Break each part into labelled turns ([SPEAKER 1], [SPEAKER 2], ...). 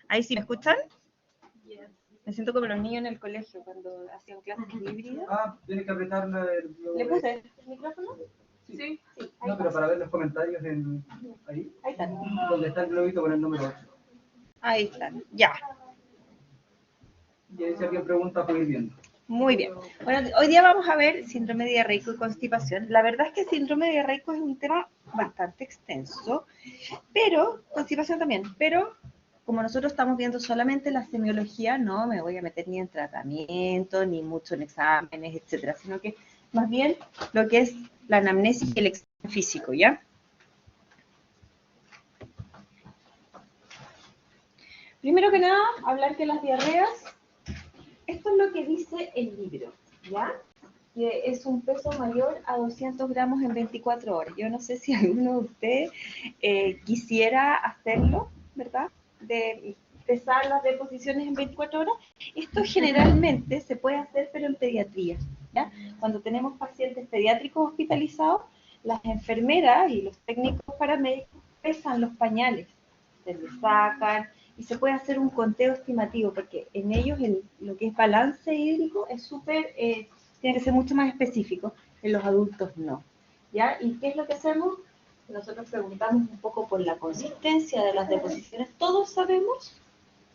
[SPEAKER 1] ¿Ahí sí me escuchan? Me siento como los niños en el colegio cuando hacían clases híbridas.
[SPEAKER 2] Ah, tienes que apretar
[SPEAKER 1] ¿Le puse el micrófono?
[SPEAKER 2] Sí. No, pero para ver los comentarios ahí.
[SPEAKER 1] Ahí están.
[SPEAKER 2] Donde está el globito con el número 8.
[SPEAKER 1] Ahí están, ya.
[SPEAKER 2] Y ahí si alguien pregunta, puede ir viendo.
[SPEAKER 1] Muy bien. Bueno, hoy día vamos a ver síndrome diarreico y constipación. La verdad es que el síndrome diarreico es un tema bastante extenso, pero constipación también. Pero como nosotros estamos viendo solamente la semiología, no me voy a meter ni en tratamiento, ni mucho en exámenes, etcétera, sino que más bien lo que es la anamnesis y el examen físico, ¿ya? Primero que nada, hablar que las diarreas, esto es lo que dice el libro, ¿ya? Que es un peso mayor a 200 gramos en 24 horas. Yo no sé si alguno de ustedes quisiera hacerlo, ¿verdad? De pesar las deposiciones en 24 horas. Esto generalmente se puede hacer, pero en pediatría, ¿ya? Cuando tenemos pacientes pediátricos hospitalizados, las enfermeras y los técnicos paramédicos pesan los pañales, se les sacan, y se puede hacer un conteo estimativo, porque en ellos lo que es balance hídrico es súper, tiene que ser mucho más específico, en los adultos no. ¿Ya? ¿Y qué es lo que hacemos? Nosotros preguntamos un poco por la consistencia de las deposiciones. Todos sabemos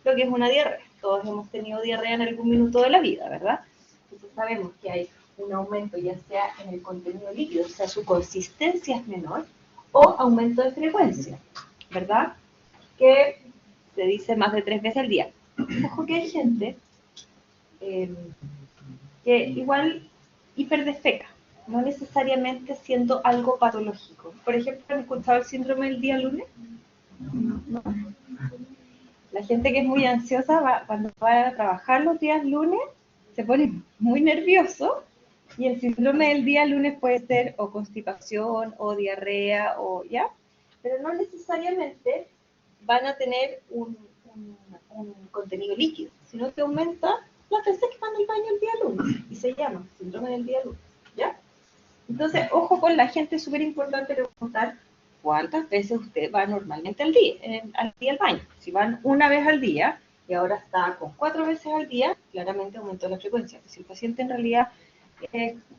[SPEAKER 1] lo que es una diarrea, todos hemos tenido diarrea en algún minuto de la vida, ¿verdad? Entonces sabemos que hay un aumento ya sea en el contenido líquido, o sea, su consistencia es menor, o aumento de frecuencia, ¿verdad? Que se dice más de 3 veces al día. Ojo que hay gente que igual hiperdefeca, no necesariamente siendo algo patológico. Por ejemplo, ¿han escuchado el síndrome del día lunes? No. La gente que es muy ansiosa cuando va a trabajar los días lunes se pone muy nervioso, y el síndrome del día lunes puede ser o constipación o diarrea o ya, pero no necesariamente van a tener un contenido líquido, sino que aumenta las veces que van al baño el día lunes, y se llama síndrome del día lunes, ¿ya? Entonces, ojo con la gente, es súper importante preguntar cuántas veces usted va normalmente al día al baño. Si van una vez al día y ahora está con 4 veces al día, claramente aumentó la frecuencia. Si el paciente en realidad,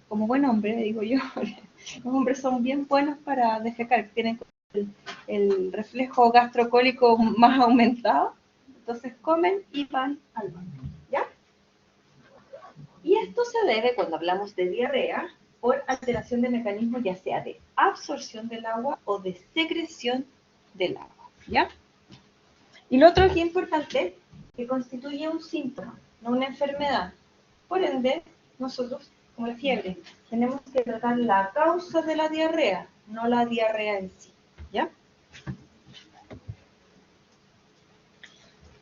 [SPEAKER 1] como buen hombre, digo yo, los hombres son bien buenos para defecar, tienen el reflejo gastrocólico más aumentado, entonces comen y van al baño, ¿ya? Y esto se debe, cuando hablamos de diarrea, por alteración de mecanismos ya sea de absorción del agua o de secreción del agua, ¿ya? Y lo otro que es importante, que constituye un síntoma, no una enfermedad. Por ende, nosotros, como la fiebre, tenemos que tratar la causa de la diarrea, no la diarrea en sí, ¿ya?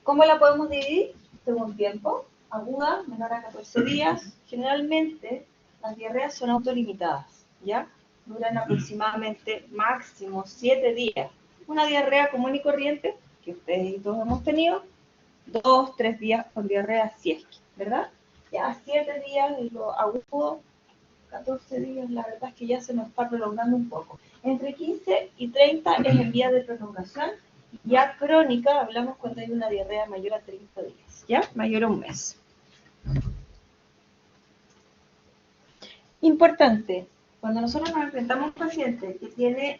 [SPEAKER 1] ¿Cómo la podemos dividir? Según tiempo, aguda, menor a 14 días. Generalmente, las diarreas son autolimitadas, ¿ya? Duran aproximadamente máximo 7 días. Una diarrea común y corriente, que ustedes y todos hemos tenido, 2, 3 días con diarrea si es que, ¿verdad? Ya 7 días de lo agudo, 14 días, la verdad es que ya se nos está prolongando un poco. Entre 15 y 30 es en vía de prolongación. Ya crónica, hablamos cuando hay una diarrea mayor a 30 días, ¿ya? Mayor a un mes. Importante, cuando nosotros nos enfrentamos a un paciente que tiene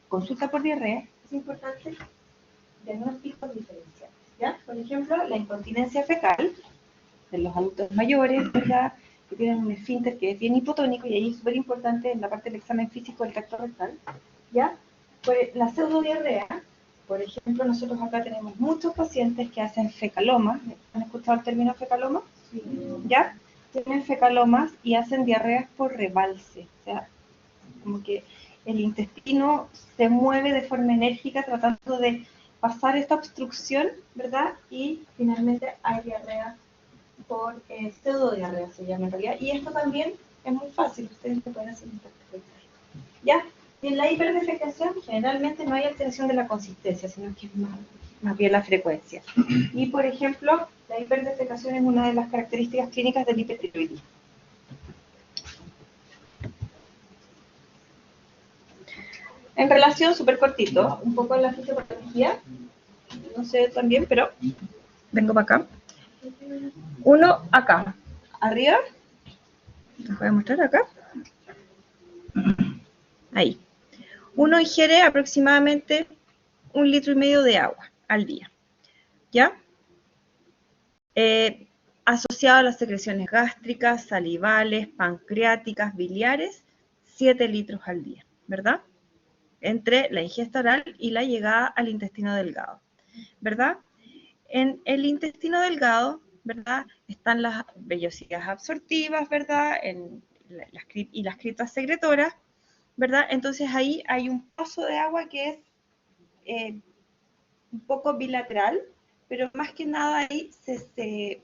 [SPEAKER 1] consulta por diarrea, es importante diagnósticos diferenciales, ¿ya? Por ejemplo, la incontinencia fecal de los adultos mayores, ¿ya? Que tienen un esfínter que es bien hipotónico, y ahí es súper importante en la parte del examen físico del tracto rectal, ¿ya? Pues la pseudodiarrea, por ejemplo, nosotros acá tenemos muchos pacientes que hacen fecalomas. ¿Han escuchado el término fecaloma? Sí. ¿Ya? Tienen fecalomas y hacen diarreas por rebalse, o sea, como que el intestino se mueve de forma enérgica tratando de pasar esta obstrucción, ¿verdad? Y finalmente hay diarrea por pseudodiarrea, se llama en realidad. Y esto también es muy fácil, ustedes lo pueden hacer en práctica. ¿Ya? Y en la hiperdefecación generalmente no hay alteración de la consistencia, sino que es más bien la frecuencia. Y por ejemplo, la hiperdefecación es una de las características clínicas del hipertiroidismo. En relación, súper cortito, un poco en la fisiopatología, no sé también, pero vengo para acá. Uno acá, arriba, les voy a mostrar acá. Ahí. Uno ingiere aproximadamente 1,5 litros de agua al día, ¿ya? Asociado a las secreciones gástricas, salivales, pancreáticas, biliares, 7 litros al día, ¿verdad? Entre la ingesta oral y la llegada al intestino delgado, ¿verdad? En el intestino delgado, ¿verdad? Están las vellosías absortivas, ¿verdad? Y las criptas secretoras, ¿verdad? Entonces ahí hay un paso de agua que es un poco bilateral, pero más que nada ahí se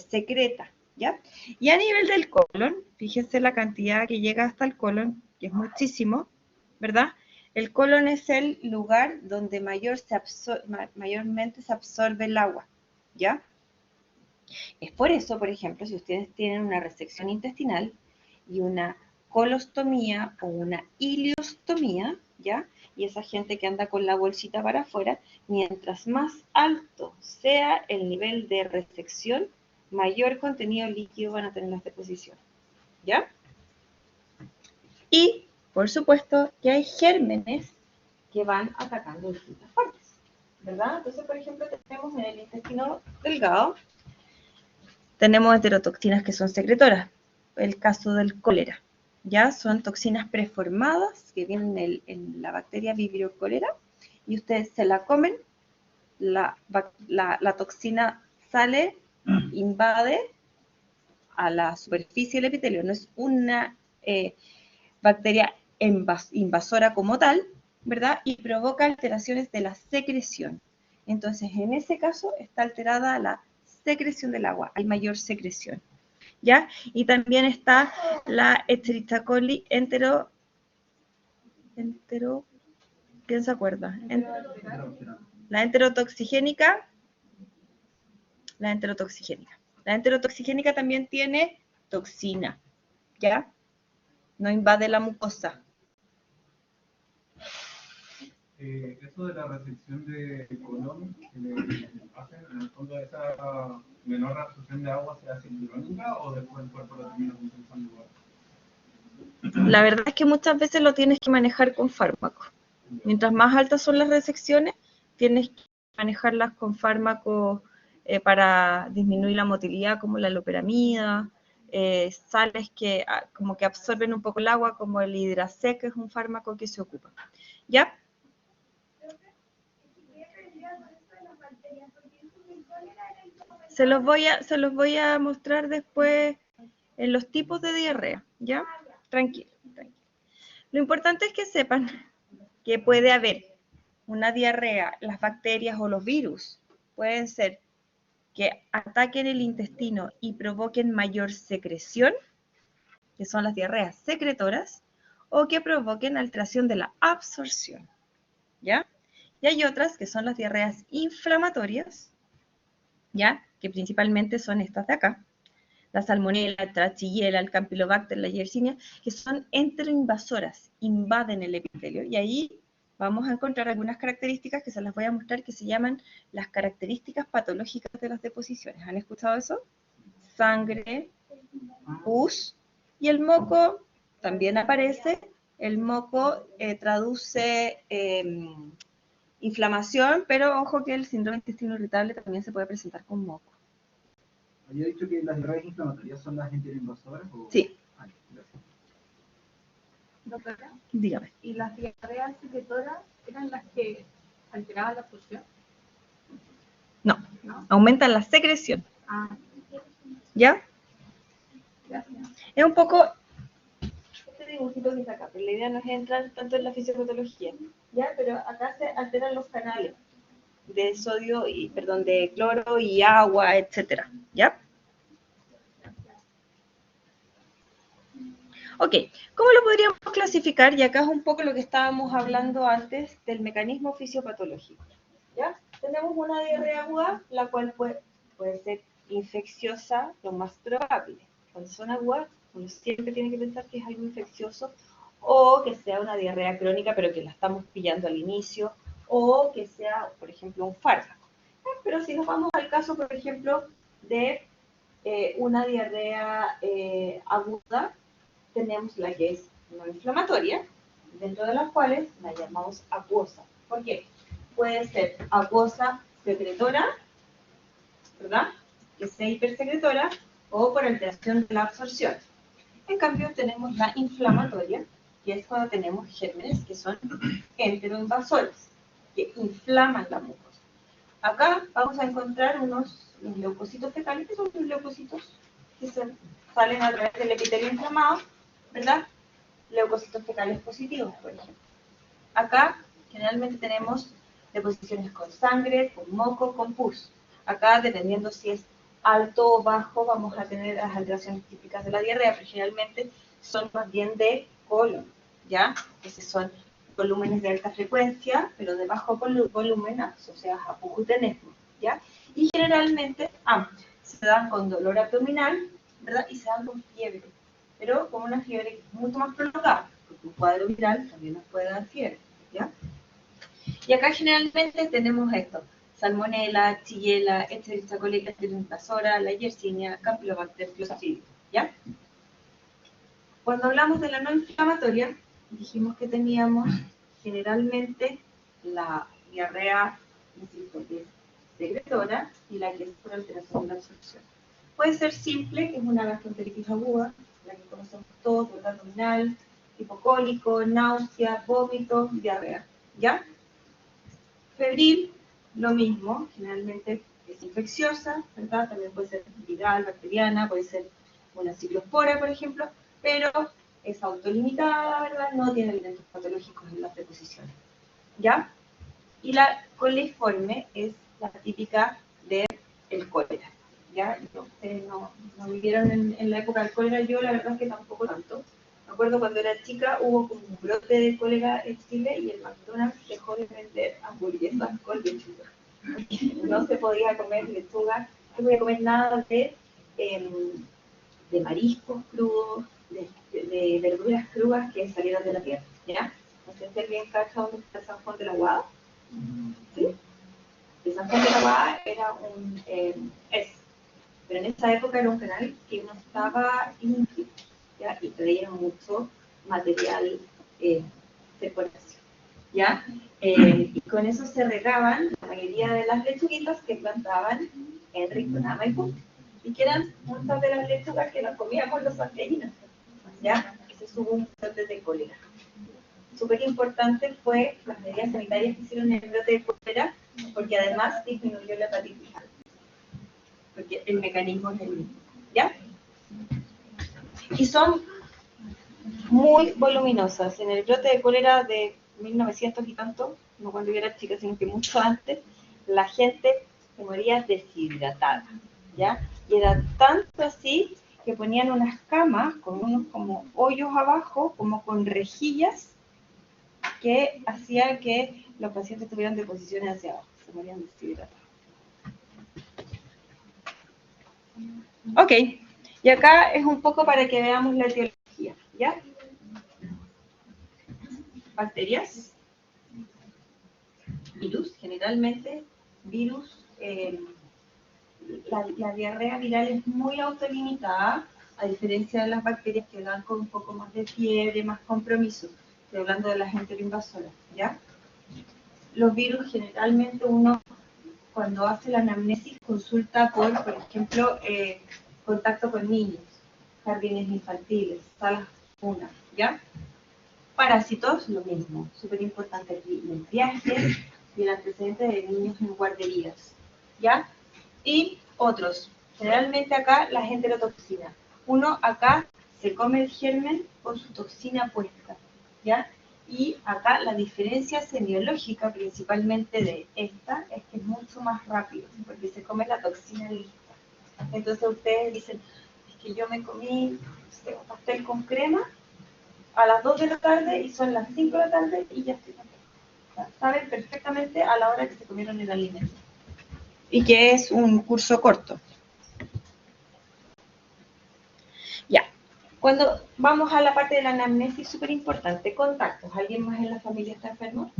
[SPEAKER 1] secreta, ¿ya? Y a nivel del colon, fíjense la cantidad que llega hasta el colon, que es muchísimo, ¿verdad? El colon es el lugar donde mayormente se absorbe el agua, ¿ya? Es por eso, por ejemplo, si ustedes tienen una resección intestinal y una colostomía o una ileostomía, ¿ya? Y esa gente que anda con la bolsita para afuera, mientras más alto sea el nivel de resección, mayor contenido líquido van a tener las deposiciones, ¿ya? Y, por supuesto, que hay gérmenes que van atacando distintas partes, ¿verdad? Entonces, por ejemplo, tenemos en el intestino delgado, tenemos enterotoxinas que son secretoras. El caso del cólera, ¿ya? Son toxinas preformadas que vienen en la bacteria Vibrio cholera y ustedes se la comen, la toxina sale, invade a la superficie del epitelio. No es una bacteria invasora como tal, ¿verdad? Y provoca alteraciones de la secreción. Entonces, en ese caso está alterada la secreción del agua, hay mayor secreción, ¿ya? Y también está la Escherichia coli ¿quién se acuerda? La enterotoxigénica. La enterotoxigénica también tiene toxina, ¿ya? No invade la mucosa.
[SPEAKER 2] Eso de la restricción de colon que le hacen, en el fondo esa menor absorción de agua se hace crónica o después el cuerpo lo termina compensando igual.
[SPEAKER 1] La verdad es que muchas veces lo tienes que manejar con fármacos. Mientras más altas son las resecciones, tienes que manejarlas con fármacos para disminuir la motilidad, como la loperamida, sales que como que absorben un poco el agua, como el Hidrasec, que es un fármaco que se ocupa. ¿Ya? Se los voy a mostrar después en los tipos de diarrea, ¿ya? Tranquilo, tranquilo. Lo importante es que sepan que puede haber una diarrea, las bacterias o los virus pueden ser que ataquen el intestino y provoquen mayor secreción, que son las diarreas secretoras, o que provoquen alteración de la absorción, ¿ya? Y hay otras que son las diarreas inflamatorias, ¿ya? Que principalmente son estas de acá, la salmonella, el trachigella, el campylobacter, la yersinia, que son enteroinvasoras, invaden el epitelio, y ahí vamos a encontrar algunas características que se las voy a mostrar que se llaman las características patológicas de las deposiciones. ¿Han escuchado eso? Sangre, pus, y el moco también aparece. El moco traduce inflamación, pero ojo que el síndrome de intestino irritable también se puede presentar con moco.
[SPEAKER 2] ¿Había dicho que las diarreas inflamatorias son las enteroinvasoras?
[SPEAKER 1] Sí.
[SPEAKER 2] Gracias.
[SPEAKER 3] Doctora,
[SPEAKER 1] Dígame.
[SPEAKER 3] ¿y las diarreas secretoras eran las que alteraban la absorción?
[SPEAKER 1] No, aumentan la secreción.
[SPEAKER 3] Ah,
[SPEAKER 1] ¿Ya?
[SPEAKER 3] gracias.
[SPEAKER 1] Es un poco este dibujito que está acá, pero la idea no es entrar tanto en la fisiopatología, ¿ya? Pero acá se alteran los canales de sodio y, perdón, de cloro y agua, etcétera, ¿ya? Ok, ¿cómo lo podríamos clasificar? Y acá es un poco lo que estábamos hablando antes del mecanismo fisiopatológico, ¿ya? Tenemos una diarrea aguda, la cual puede ser infecciosa, lo más probable. Cuando son agudas, uno siempre tiene que pensar que es algo infeccioso o que sea una diarrea crónica, pero que la estamos pillando al inicio, o que sea, por ejemplo, un fármaco. Pero si nos vamos al caso, por ejemplo, de una diarrea aguda, tenemos la que es no inflamatoria, dentro de las cuales la llamamos acuosa. ¿Por qué? Puede ser acuosa secretora, ¿verdad? Que sea hipersecretora, o por alteración de la absorción. En cambio, tenemos la inflamatoria, que es cuando tenemos gérmenes que son enteroinvasores, que inflaman la mucosa. Acá vamos a encontrar los leucocitos fecales, que son los leucocitos que salen a través del epitelio inflamado, ¿verdad? Leucocitos fecales positivos, por ejemplo. Acá generalmente tenemos deposiciones con sangre, con moco, con pus. Acá, dependiendo si es alto o bajo, vamos a tener las alteraciones típicas de la diarrea, pero generalmente son más bien de colon, ¿ya? Esos son volúmenes de alta frecuencia, pero de bajo volumen asociados a pus y tenesmo, ¿ya? Y generalmente se dan con dolor abdominal, ¿verdad? Y se dan con fiebre, pero con una fiebre mucho más prolongada, porque un cuadro viral también nos puede dar fiebre, ¿ya? Y acá generalmente tenemos esto: Salmonella, Shigella, Escherichia coli, Listeria invasora, la Yersinia, Campylobacter, Clostridium, ¿ya? Cuando hablamos de la no inflamatoria, dijimos que teníamos generalmente la diarrea, insisto, que es secretora, y la que es por alteración de la absorción. Puede ser simple, que es una gastroenteritis aguda, la que conocemos todos, dolor abdominal, hipocólico, náusea, vómito, diarrea, ¿ya? Febril, lo mismo, generalmente es infecciosa, ¿verdad? También puede ser viral, bacteriana, puede ser una ciclospora, por ejemplo, pero es autolimitada, ¿verdad? No tiene elementos patológicos en las deposiciones, ¿ya? Y la coliforme es la típica del cólera, ¿ya? Ustedes no vivieron en la época del cólera, yo la verdad es que tampoco tanto. Me acuerdo cuando era chica hubo como un brote de cólera en Chile y el McDonald's dejó de vender hamburguesas con lechuga. No se podía comer lechuga, no se podía comer nada de mariscos crudos, de verduras crudas que salieron de la tierra, ¿ya? No sé si alguien cacha dónde está San Juan de la Guada. ¿Sí? El San Juan de la Guada era pero en esa época era un canal que no estaba inscrito, ¿ya? Y traían mucho material de población, ¿ya? Y con eso se regaban la mayoría de las lechuguitas que plantaban en Rinconada, Maipú, y que eran muchas de las lechugas que nos comíamos los santiaguinos, ¿ya? Se subió un brote de cólera. Súper importante fue las medidas sanitarias que hicieron en el brote de cólera, porque además disminuyó la hepatitis A, porque el mecanismo es el mismo, ¿ya? Y son muy voluminosas. En el brote de cólera de 1900 y tanto, no cuando yo era chica, sino que mucho antes, la gente se moría deshidratada, ¿ya? Y era tanto así que ponían unas camas con unos como hoyos abajo, como con rejillas, que hacía que los pacientes tuvieran deposiciones hacia abajo, se morían deshidratados. Ok, y acá es un poco para que veamos la etiología, ¿ya? Bacterias, virus, generalmente virus, la diarrea viral es muy autolimitada, a diferencia de las bacterias que dan con un poco más de fiebre, más compromiso. Estoy hablando de las enteroinvasoras, ¿ya? Los virus generalmente uno, cuando hace la anamnesis, consulta por ejemplo, contacto con niños, jardines infantiles, salas comunas, ¿ya? Parásitos, lo mismo, súper importante aquí, los viajes y el antecedente de niños en guarderías, ¿ya? Y otros, generalmente acá la enterotoxina. Uno acá se come el germen con su toxina puesta, ¿ya? Y acá la diferencia semiológica, principalmente de esta, es que es mucho más rápido, porque se come la toxina lista. Entonces ustedes dicen, es que yo me comí, no sé, un pastel con crema a las 2 de la tarde y son las 5 de la tarde y ya estoy contenta. O sea, saben perfectamente a la hora que se comieron el alimento. Y que es un curso corto. Ya. Cuando vamos a la parte de la anamnesis, súper importante, contactos. ¿Alguien más en la familia está enfermo?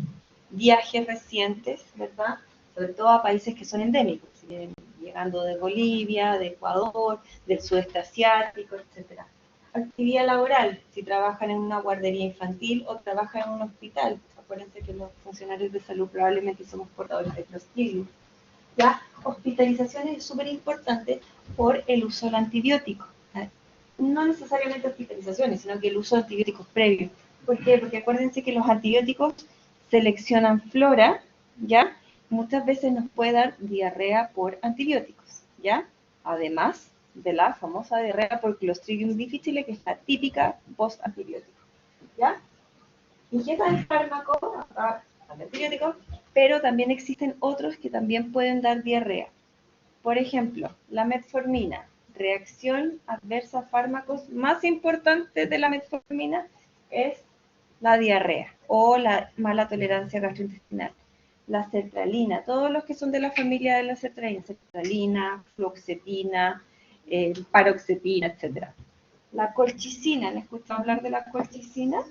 [SPEAKER 1] Viajes recientes, ¿verdad? Sobre todo a países que son endémicos, llegando de Bolivia, de Ecuador, del sudeste asiático, etcétera. Actividad laboral, si trabajan en una guardería infantil o trabajan en un hospital. Acuérdense que los funcionarios de salud probablemente somos portadores de Clostridium. La hospitalización es súper importante por el uso del antibiótico. No necesariamente hospitalizaciones, sino que el uso de antibióticos previos. ¿Por qué? Porque acuérdense que los antibióticos seleccionan flora, ¿ya? Muchas veces nos puede dar diarrea por antibióticos, ¿ya? Además de la famosa diarrea por Clostridium difficile, que es la típica post-antibiótico, ¿ya? Ingesta de fármaco, antibióticos, pero también existen otros que también pueden dar diarrea. Por ejemplo, la metformina, reacción adversa a fármacos más importante de la metformina es la diarrea o la mala tolerancia gastrointestinal. La sertralina, todos los que son de la familia de la sertralina, fluoxetina, paroxetina, etc. La colchicina, ¿han escuchado hablar de la colchicina?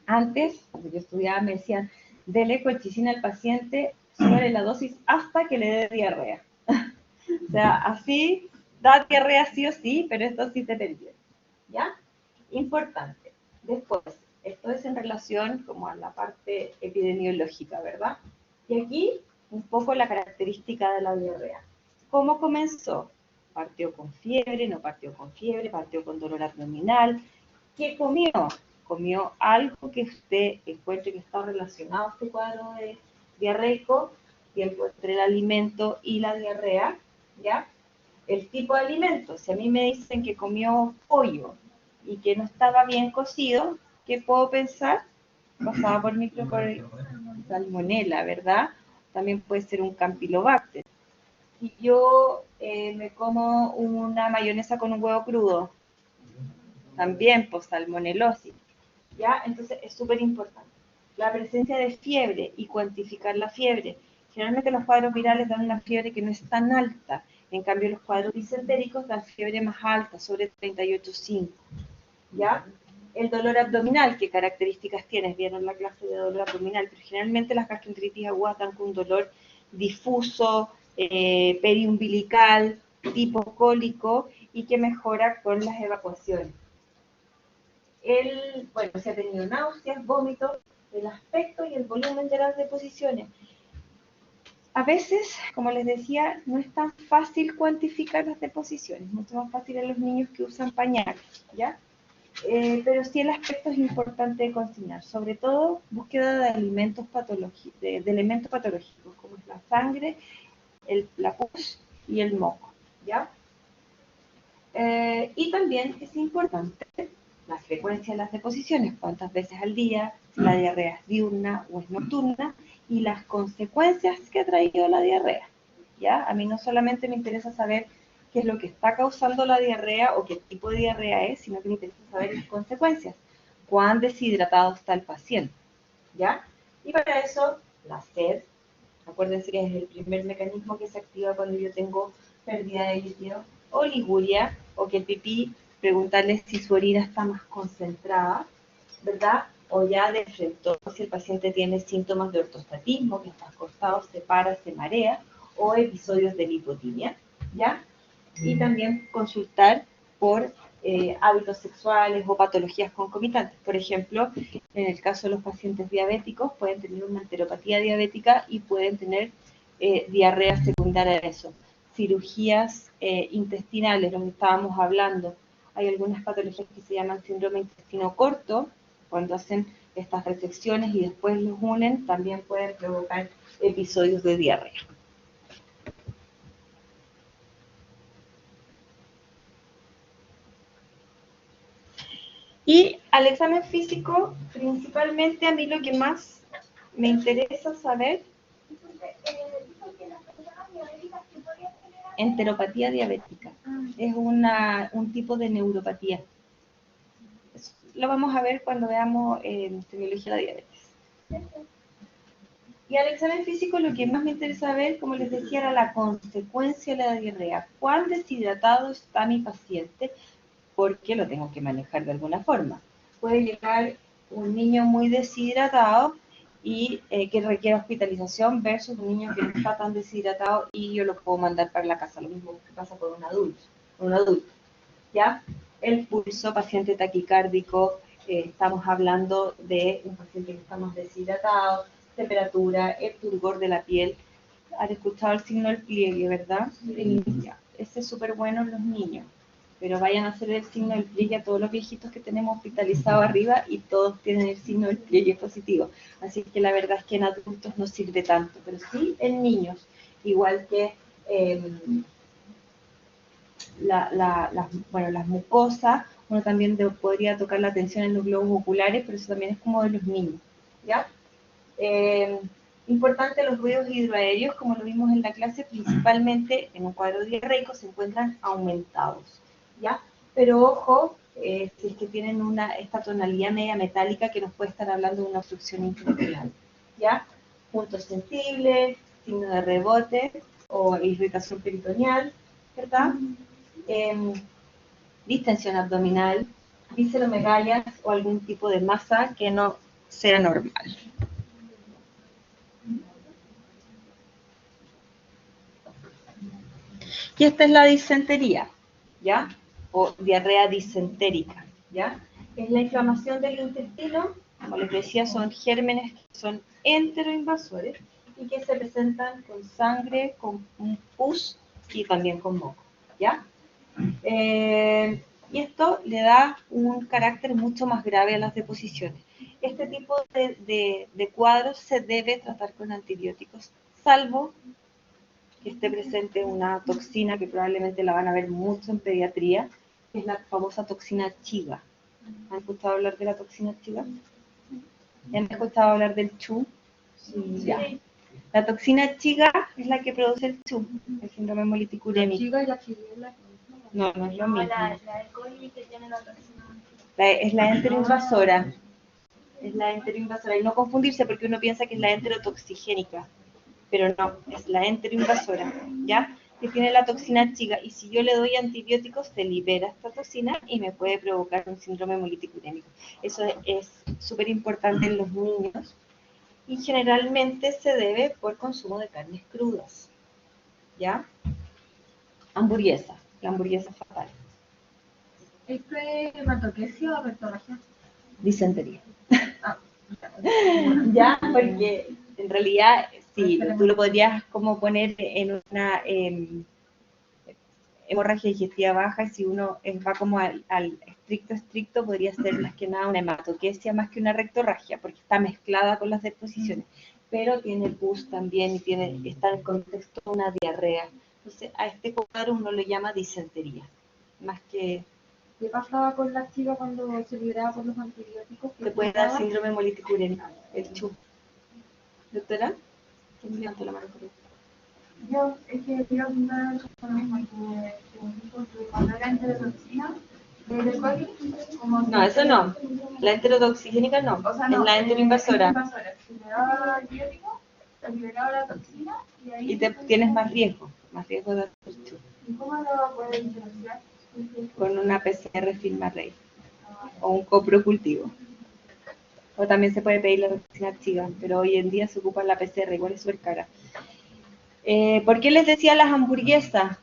[SPEAKER 1] Antes, cuando yo estudiaba, me decían, dele colchicina al paciente, súbale la dosis hasta que le dé diarrea. O sea, así da diarrea sí o sí, pero esto sí te perdió. ¿Ya? Importante. Después, esto es en relación como a la parte epidemiológica, ¿verdad? Y aquí un poco la característica de la diarrea. ¿Cómo comenzó? Partió con fiebre, no partió con fiebre, partió con dolor abdominal. ¿Qué comió? Comió algo que usted encuentre que está relacionado a este cuadro de diarreico, tiempo entre el alimento y la diarrea, ¿ya? El tipo de alimento, si a mí me dicen que comió pollo y que no estaba bien cocido, ¿qué puedo pensar? Pasaba por salmonela, ¿verdad? También puede ser un campylobacter. Si yo me como una mayonesa con un huevo crudo, también pues salmonelosis, ¿ya? Entonces es súper importante. La presencia de fiebre y cuantificar la fiebre. Generalmente los cuadros virales dan una fiebre que no es tan alta, en cambio los cuadros disentéricos dan fiebre más alta, sobre 38,5, ¿ya? El dolor abdominal, ¿qué características tienes? Vieron la clase de dolor abdominal, pero generalmente las gastroenteritis agudas dan con un dolor difuso, periumbilical, tipo cólico y que mejora con las evacuaciones. Bueno, se ha tenido náuseas, vómitos, el aspecto y el volumen de las deposiciones. A veces, como les decía, no es tan fácil cuantificar las deposiciones, mucho más fácil en los niños que usan pañales, ¿ya? Pero sí el aspecto es importante de consignar, sobre todo búsqueda de alimentos patológicos, de elementos patológicos, como es la sangre, la pus y el moco, ¿ya? Y también es importante la frecuencia de las deposiciones, cuántas veces al día, si la diarrea es diurna o es nocturna, y las consecuencias que ha traído la diarrea, ¿ya? A mí no solamente me interesa saber qué es lo que está causando la diarrea o qué tipo de diarrea es, sino que me interesa saber las consecuencias, cuán deshidratado está el paciente, ¿ya? Y para eso, la sed, acuérdense que es el primer mecanismo que se activa cuando yo tengo pérdida de líquido, o liguria, o que el pipí, preguntarle si su orina está más concentrada, ¿verdad? O ya de frente, si el paciente tiene síntomas de ortostatismo, que está acostado, se para, se marea, o episodios de lipotimia, ¿ya? Y también consultar por hábitos sexuales o patologías concomitantes. Por ejemplo, en el caso de los pacientes diabéticos, pueden tener una enteropatía diabética y pueden tener diarrea secundaria a eso. Cirugías intestinales, lo que estábamos hablando. Hay algunas patologías que se llaman síndrome intestino corto, cuando hacen estas resecciones y después los unen, también pueden provocar episodios de diarrea. Y al examen físico, principalmente a mí lo que más me interesa saber, enteropatía diabética, es un tipo de neuropatía. Eso lo vamos a ver cuando veamos semiología de la diabetes. Y al examen físico lo que más me interesa ver, como les decía, era la consecuencia de la diarrea. ¿Cuán deshidratado está mi paciente? porque lo tengo que manejar de alguna forma. Puede llegar un niño muy deshidratado y que requiere hospitalización versus un niño que no está tan deshidratado y yo lo puedo mandar para la casa. Lo mismo que pasa con un adulto, ¿ya? El pulso, paciente taquicárdico, estamos hablando de un paciente que está más deshidratado, temperatura, el turgor de la piel. ¿Han escuchado el signo del pliegue, verdad? Sí. Ya. Ese es súper bueno en los niños, pero vayan a hacer el signo del pliegue a todos los viejitos que tenemos hospitalizados arriba y todos tienen el signo del pliegue positivo. Así que la verdad es que en adultos no sirve tanto, pero sí en niños, igual que las mucosas. Uno también podría tocar la tensión en los globos oculares, pero eso también es como de los niños, ¿ya? Importante, los ruidos hidroaéreos, como lo vimos en la clase, principalmente en un cuadro diarreico se encuentran aumentados, ¿ya? Pero ojo, si es que tienen esta tonalidad media metálica que nos puede estar hablando de una obstrucción intestinal, ¿ya? Puntos sensibles, signo de rebote o irritación peritoneal, ¿verdad? Distensión abdominal, visceromegallas o algún tipo de masa que no sea normal. Y esta es la disentería, ¿ya? O diarrea disentérica, ¿ya? Es la inflamación del intestino, como les decía, son gérmenes que son enteroinvasores y que se presentan con sangre, con un pus y también con moco, ¿ya? Y esto le da un carácter mucho más grave a las deposiciones. Este tipo de cuadros se debe tratar con antibióticos, salvo que esté presente una toxina que probablemente la van a ver mucho en pediatría, que es la famosa toxina Chiga. ¿Han escuchado hablar de la toxina Chiga? ¿Han escuchado hablar del CHU? Sí. Ya. La toxina Chiga es la que produce el CHU, el síndrome hemolítico urémico.
[SPEAKER 3] La Chiga y la Chigüela.
[SPEAKER 1] No, no es lo mismo.
[SPEAKER 4] La E. coli que tiene la toxina.
[SPEAKER 1] Es la enteroinvasora. Es la enteroinvasora. Y no confundirse porque uno piensa que es la enterotoxigénica. Pero no, es la enteroinvasora, ¿ya? Que tiene la toxina Chiga. Y si yo le doy antibióticos, se libera esta toxina y me puede provocar un síndrome hemolítico urémico. Eso es súper importante en los niños. Y generalmente se debe por consumo de carnes crudas, ¿ya? Hamburguesa. La hamburguesa es fatal.
[SPEAKER 3] ¿Esto es hematoquesia o rectorragia?
[SPEAKER 1] Disentería. Ya, porque en realidad, sí, tú lo podrías como poner en una hemorragia digestiva baja, y si uno va como al estricto, podría ser más que nada una hematoquesia más que una rectorragia, porque está mezclada con las deposiciones, pero tiene pus también y está en el contexto de una diarrea. Entonces, a este cuadro uno lo llama disentería, más que...
[SPEAKER 3] ¿Qué pasaba con la chica cuando se liberaba por los antibióticos?
[SPEAKER 1] Te puede dar síndrome hemolítico urémico, el CHU. ¿Doctora? ¿Quién me levantó la mano por ahí?
[SPEAKER 4] Yo, es que quiero preguntar sobre lo mismo, que cuando era enterotoxina, de coli, como...
[SPEAKER 1] No, eso no. La enterotoxigénica no.
[SPEAKER 4] O sea,
[SPEAKER 1] es
[SPEAKER 4] no,
[SPEAKER 1] la enteroinvasora.
[SPEAKER 4] Si le daba antibiótico, se liberaba la toxina y ahí...
[SPEAKER 1] Y tienes más riesgo de hacer CHU.
[SPEAKER 4] ¿Y cómo lo puedes diferenciar?
[SPEAKER 1] Con una PCR FilmArray o un coprocultivo. O también se puede pedir la toxina Chiga, pero hoy en día se ocupa la PCR, igual es súper cara. ¿Por qué les decía las hamburguesas?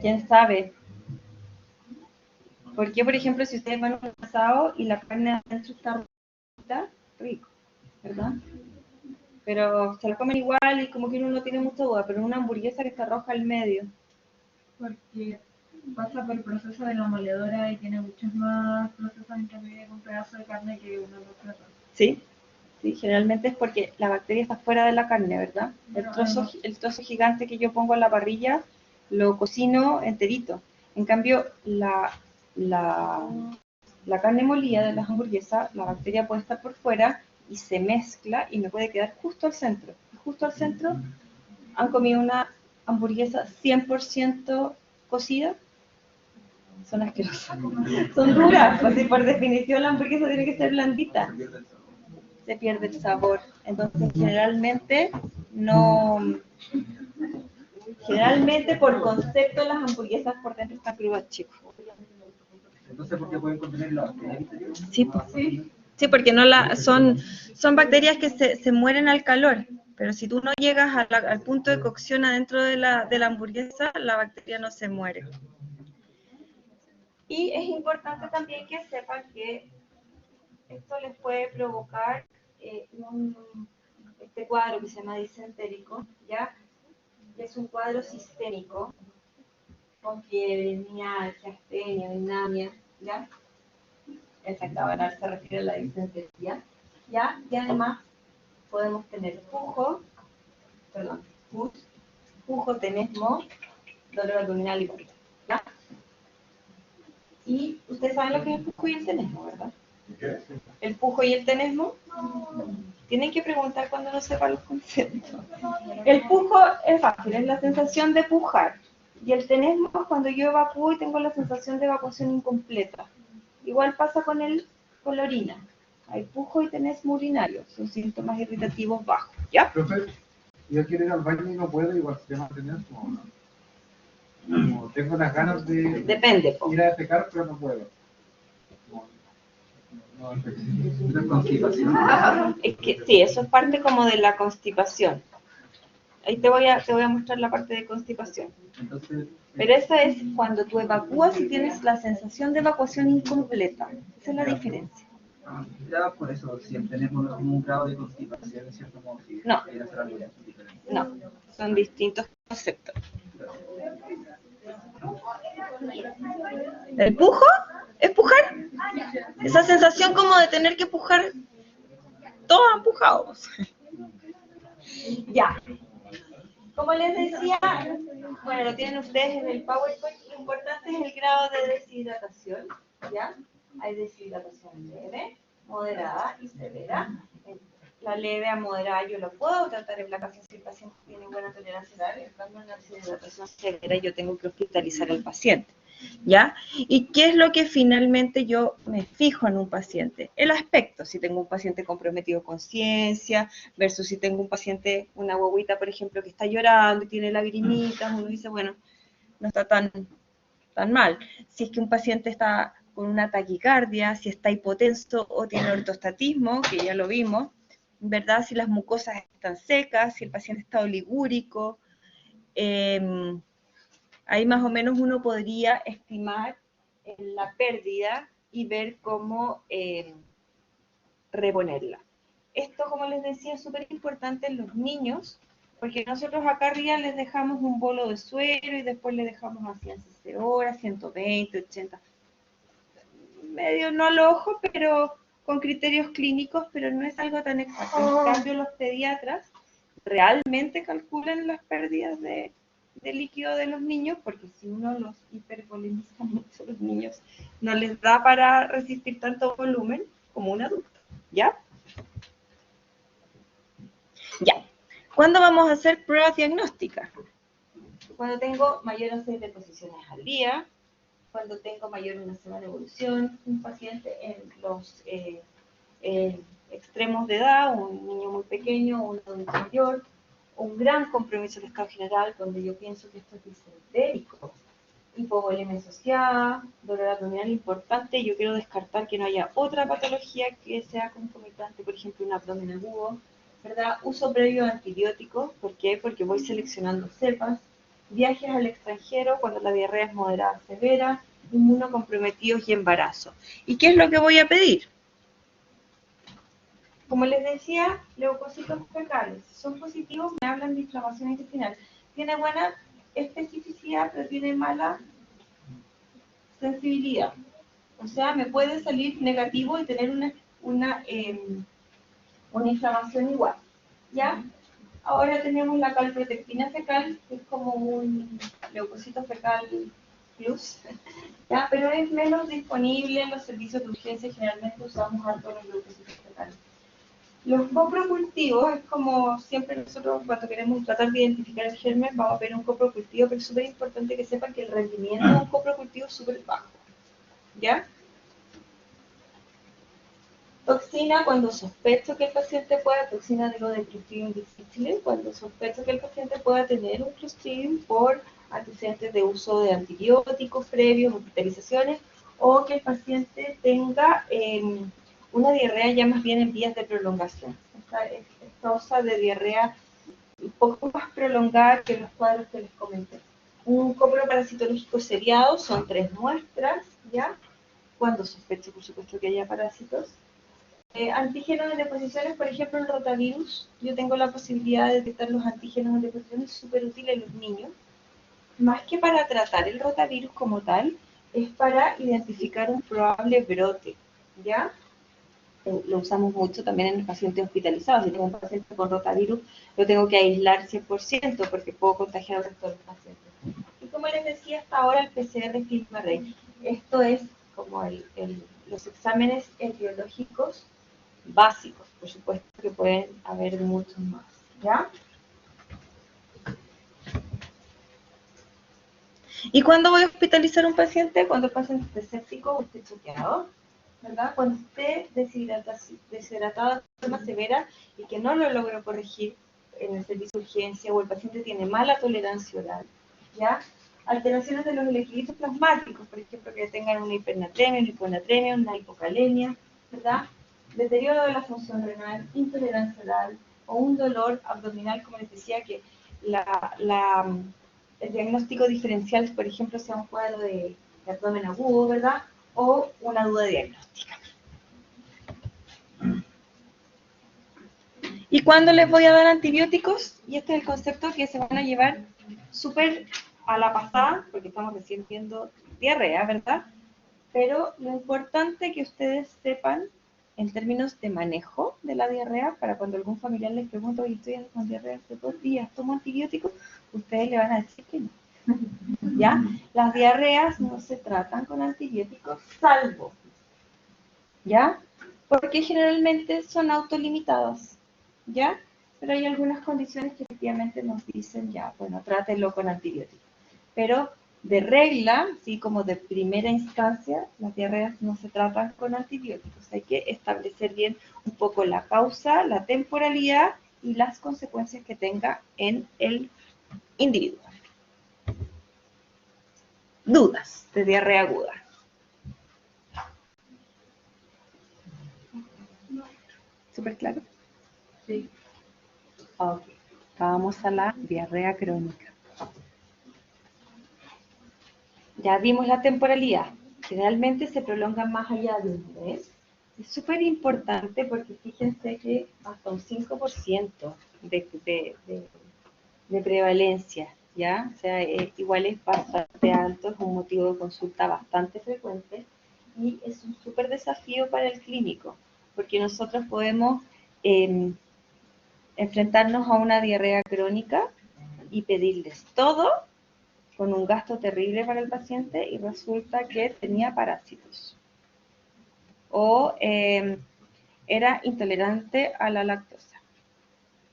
[SPEAKER 1] ¿Quién sabe? Porque, por ejemplo, si ustedes van a un asado y la carne adentro está rojita, rico, ¿verdad? Pero se la comen igual y como que uno no tiene mucha duda, pero una hamburguesa que está roja al medio.
[SPEAKER 3] Porque pasa por el proceso de la moledora y tiene muchos más procesos intermedios con un pedazo de carne que uno no trata.
[SPEAKER 1] ¿Sí? Sí, generalmente es porque la bacteria está fuera de la carne, ¿verdad? El trozo gigante que yo pongo en la parrilla lo cocino enterito. En cambio, la carne molida de las hamburguesas, la bacteria puede estar por fuera y se mezcla y me puede quedar justo al centro. Y justo al centro han comido una hamburguesa 100% cocida. Son asquerosas. Son duras, pues, por definición la hamburguesa tiene que ser blandita. Se pierde el sabor. Entonces, generalmente Generalmente, por concepto, las hamburguesas por dentro están crudas, chicos.
[SPEAKER 5] Entonces, ¿por qué pueden contener la bacteria interior?
[SPEAKER 1] Sí, pues. Sí, porque no son bacterias que se mueren al calor, pero si tú no llegas al punto de cocción adentro de la hamburguesa, la bacteria no se muere. Y es importante también que sepan que esto les puede provocar este cuadro que se llama disentérico, ¿ya? Que es un cuadro sistémico, con fiebre, mialgia, astenia, dinamia, ¿ya? Exacto, ahora se refiere a la disentería, ¿ya? Y además podemos tener pujo, tenesmo, dolor abdominal y vómito, ¿ya? Y ustedes saben lo que es el pujo y el tenesmo, ¿verdad?
[SPEAKER 2] ¿Qué?
[SPEAKER 1] El pujo y el tenesmo. Tienen que preguntar cuando no sepan los conceptos. El pujo es fácil, es la sensación de pujar. Y el tenesmo es cuando yo evacúo y tengo la sensación de evacuación incompleta. Igual pasa con la orina. Hay pujo y tenesmo urinario. Son síntomas irritativos bajos, ¿ya?
[SPEAKER 2] Profe, yo quiero ir al baño y no puedo, igual se llama tener como tengo las ganas de
[SPEAKER 1] Depende, po.
[SPEAKER 2] ir a defecar, pero no puedo.
[SPEAKER 5] ¿La constipación?
[SPEAKER 1] Es que sí, eso es parte como de la constipación. Ahí te voy a mostrar la parte de constipación.
[SPEAKER 5] Entonces,
[SPEAKER 1] Pero esa es cuando tú evacúas y tienes la sensación de evacuación incompleta. Esa es la diferencia.
[SPEAKER 5] ya por eso, si tenemos un grado de constipación, en cierto modo, si
[SPEAKER 1] No.
[SPEAKER 5] quiere hacer algo diferente.
[SPEAKER 1] No, son distintos conceptos. ¿El pujo? ¿Es pujar? Esa sensación como de tener que pujar, todos empujados. Ya. Como les decía, bueno, lo tienen ustedes en el PowerPoint, lo importante es el grado de deshidratación, ¿ya? Hay deshidratación leve, moderada y severa. La leve a moderada yo lo puedo tratar en la casa si el paciente tiene buena tolerancia oral, en cambio en la deshidratación severa yo tengo que hospitalizar al paciente, ¿ya? ¿Y qué es lo que finalmente yo me fijo en un paciente? El aspecto, si tengo un paciente comprometido con ciencia, versus si tengo un paciente, una guaguita, por ejemplo, que está llorando y tiene lagrimitas, uno dice, bueno, no está tan mal. Si es que un paciente está con una taquicardia, si está hipotenso o tiene ortostatismo, que ya lo vimos, ¿verdad? Si las mucosas están secas, si el paciente está oligúrico, ahí más o menos uno podría estimar la pérdida y ver cómo reponerla. Esto, como les decía, es súper importante en los niños, porque nosotros acá arriba les dejamos un bolo de suero y después les dejamos a 100 cc hora, 120, 80, medio no al ojo, pero con criterios clínicos, pero no es algo tan exacto. En cambio, los pediatras realmente calculan las pérdidas de líquido de los niños, porque si uno los hipervolemiza mucho, los niños no les da para resistir tanto volumen como un adulto, ¿ya? Ya. ¿Cuándo vamos a hacer pruebas diagnósticas? Cuando tengo mayores de 7 posiciones al día, cuando tengo mayor de una semana de evolución, un paciente en los extremos de edad, un niño muy pequeño, un adulto mayor, un gran compromiso del estado general, donde yo pienso que esto es disentérico, hipovolemia asociada, dolor abdominal importante, y yo quiero descartar que no haya otra patología que sea concomitante, por ejemplo, un abdomen agudo, ¿verdad? Uso previo de antibióticos, ¿por qué? Porque voy seleccionando cepas, viajes al extranjero cuando la diarrea es moderada severa, inmunocomprometidos y embarazo. ¿Y qué es lo que voy a pedir? Como les decía, leucocitos fecales. Si son positivos, me hablan de inflamación intestinal. Tiene buena especificidad, pero tiene mala sensibilidad. O sea, me puede salir negativo y tener una inflamación igual. ¿Ya? Ahora tenemos la calprotectina fecal, que es como un leucocito fecal plus, ¿ya? Pero es menos disponible en los servicios de urgencia, generalmente usamos alto los leucocitos fecales. Los coprocultivos es como siempre nosotros cuando queremos tratar de identificar el germen vamos a ver un coprocultivo, pero es súper importante que sepan que el rendimiento de un coprocultivo es súper bajo, ¿ya? Toxina cuando sospecho que el paciente pueda, toxina de lo de Clostridium difficile, cuando sospecho que el paciente pueda tener un Clostridium por antecedentes de uso de antibióticos previos, hospitalizaciones, o que el paciente tenga una diarrea ya más bien en vías de prolongación. Esta es causa de diarrea un poco más prolongada que los cuadros que les comenté. Un copro parasitológico seriado son 3 muestras, ¿ya? Cuando sospecho, por supuesto, que haya parásitos. Antígenos en deposiciones, por ejemplo, el rotavirus. Yo tengo la posibilidad de detectar los antígenos en deposiciones, súper útil en los niños. Más que para tratar el rotavirus como tal, es para identificar un probable brote, ¿ya? Lo usamos mucho también en los pacientes hospitalizados. Si tengo un paciente con rotavirus, lo tengo que aislar 100% porque puedo contagiar al resto de los pacientes. Y como les decía, hasta ahora el PCR FilmArray. Esto es como los exámenes etiológicos básicos, por supuesto que pueden haber muchos más, ¿ya? ¿Y cuándo voy a hospitalizar a un paciente? Cuando el paciente esté séptico o esté choqueado, ¿verdad? Cuando esté deshidratado de forma severa y que no lo logro corregir en el servicio de urgencia o el paciente tiene mala tolerancia oral, ¿ya? Alteraciones de los electrolitos plasmáticos, por ejemplo, que tengan una hipernatremia, una hiponatremia, una hipocalemia, ¿verdad? Deterioro de la función renal, intolerancia oral o un dolor abdominal, como les decía, que el diagnóstico diferencial, por ejemplo, sea un cuadro de abdomen agudo, ¿verdad? O una duda diagnóstica. ¿Y cuándo les voy a dar antibióticos? Y este es el concepto que se van a llevar súper a la pasada, porque estamos recién viendo diarrea, ¿verdad? Pero lo importante que ustedes sepan en términos de manejo de la diarrea, para cuando algún familiar les pregunta, oye, estoy con diarrea hace 2 días, ¿tomo antibióticos? Ustedes le van a decir que no. ¿Ya? Las diarreas no se tratan con antibióticos, salvo, ¿ya? Porque generalmente son autolimitadas, ¿ya? Pero hay algunas condiciones que efectivamente nos dicen, ya, bueno, trátelo con antibióticos. Pero de regla, sí, como de primera instancia, las diarreas no se tratan con antibióticos. Hay que establecer bien un poco la causa, la temporalidad y las consecuencias que tenga en el individuo. Dudas de diarrea aguda. ¿Súper claro?
[SPEAKER 3] Sí.
[SPEAKER 1] Ok. Vamos a la diarrea crónica. Ya vimos la temporalidad. Generalmente se prolonga más allá de un mes. Es súper importante porque fíjense que hasta un 5% de prevalencia, ¿ya? O sea, igual es bastante alto, es un motivo de consulta bastante frecuente y es un súper desafío para el clínico, porque nosotros podemos enfrentarnos a una diarrea crónica y pedirles todo con un gasto terrible para el paciente y resulta que tenía parásitos o era intolerante a la lactosa,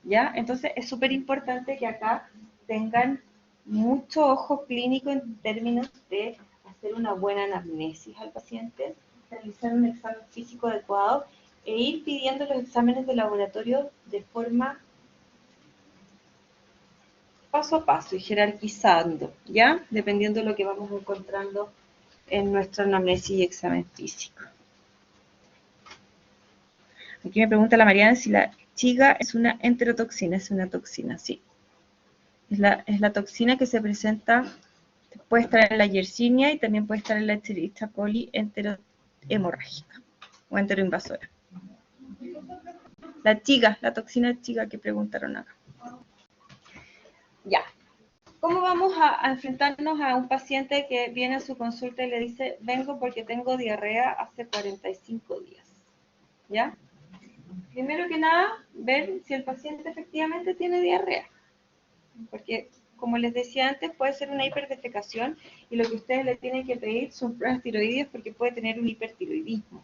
[SPEAKER 1] ¿ya? Entonces es súper importante que acá tengan mucho ojo clínico en términos de hacer una buena anamnesis al paciente, realizar un examen físico adecuado e ir pidiendo los exámenes de laboratorio de forma paso a paso y jerarquizando, ¿ya? Dependiendo de lo que vamos encontrando en nuestra anamnesis y examen físico. Aquí me pregunta la Mariana si la chiga es una enterotoxina. Es una toxina, sí. Es la toxina que se presenta, puede estar en la Yersinia y también puede estar en la Escherichia coli enterohemorrágica o enteroinvasora. La chiga, la toxina chiga que preguntaron acá. Ya. ¿Cómo vamos a enfrentarnos a un paciente que viene a su consulta y le dice, vengo porque tengo diarrea hace 45 días? ¿Ya? Primero que nada, ver si el paciente efectivamente tiene diarrea. Porque, como les decía antes, puede ser una hiperdefecación y lo que ustedes le tienen que pedir son pruebas tiroideas porque puede tener un hipertiroidismo.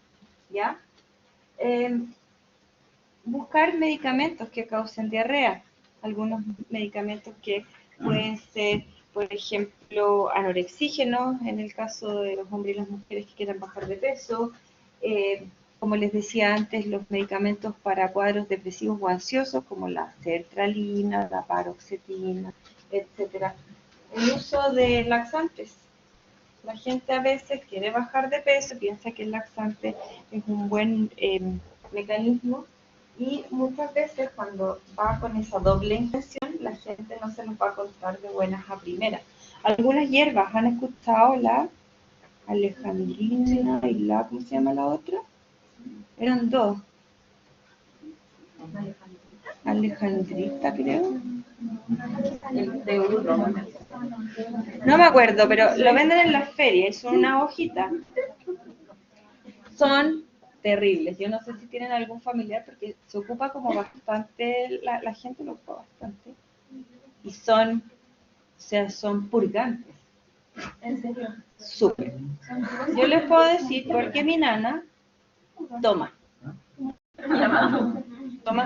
[SPEAKER 1] ¿Ya? Buscar medicamentos que causen diarrea. Algunos medicamentos que pueden ser, por ejemplo, anorexígenos, en el caso de los hombres y las mujeres que quieran bajar de peso, como les decía antes, los medicamentos para cuadros depresivos o ansiosos, como la sertralina, la paroxetina, etcétera. El uso de laxantes. La gente a veces quiere bajar de peso, piensa que el laxante es un buen mecanismo y muchas veces cuando va con esa doble intención, la gente no se los va a contar de buenas a primeras. Algunas hierbas, ¿han escuchado la alejandrina y la, ¿cómo se llama la otra? Eran dos. Alejandrita, creo. No me acuerdo, pero lo venden en las ferias, son una hojita. Son terribles. Yo no sé si tienen algún familiar porque se ocupa como bastante, la gente lo ocupa bastante. Y son, o sea, son purgantes.
[SPEAKER 3] ¿En serio?
[SPEAKER 1] Súper. Yo les puedo decir porque mi nana toma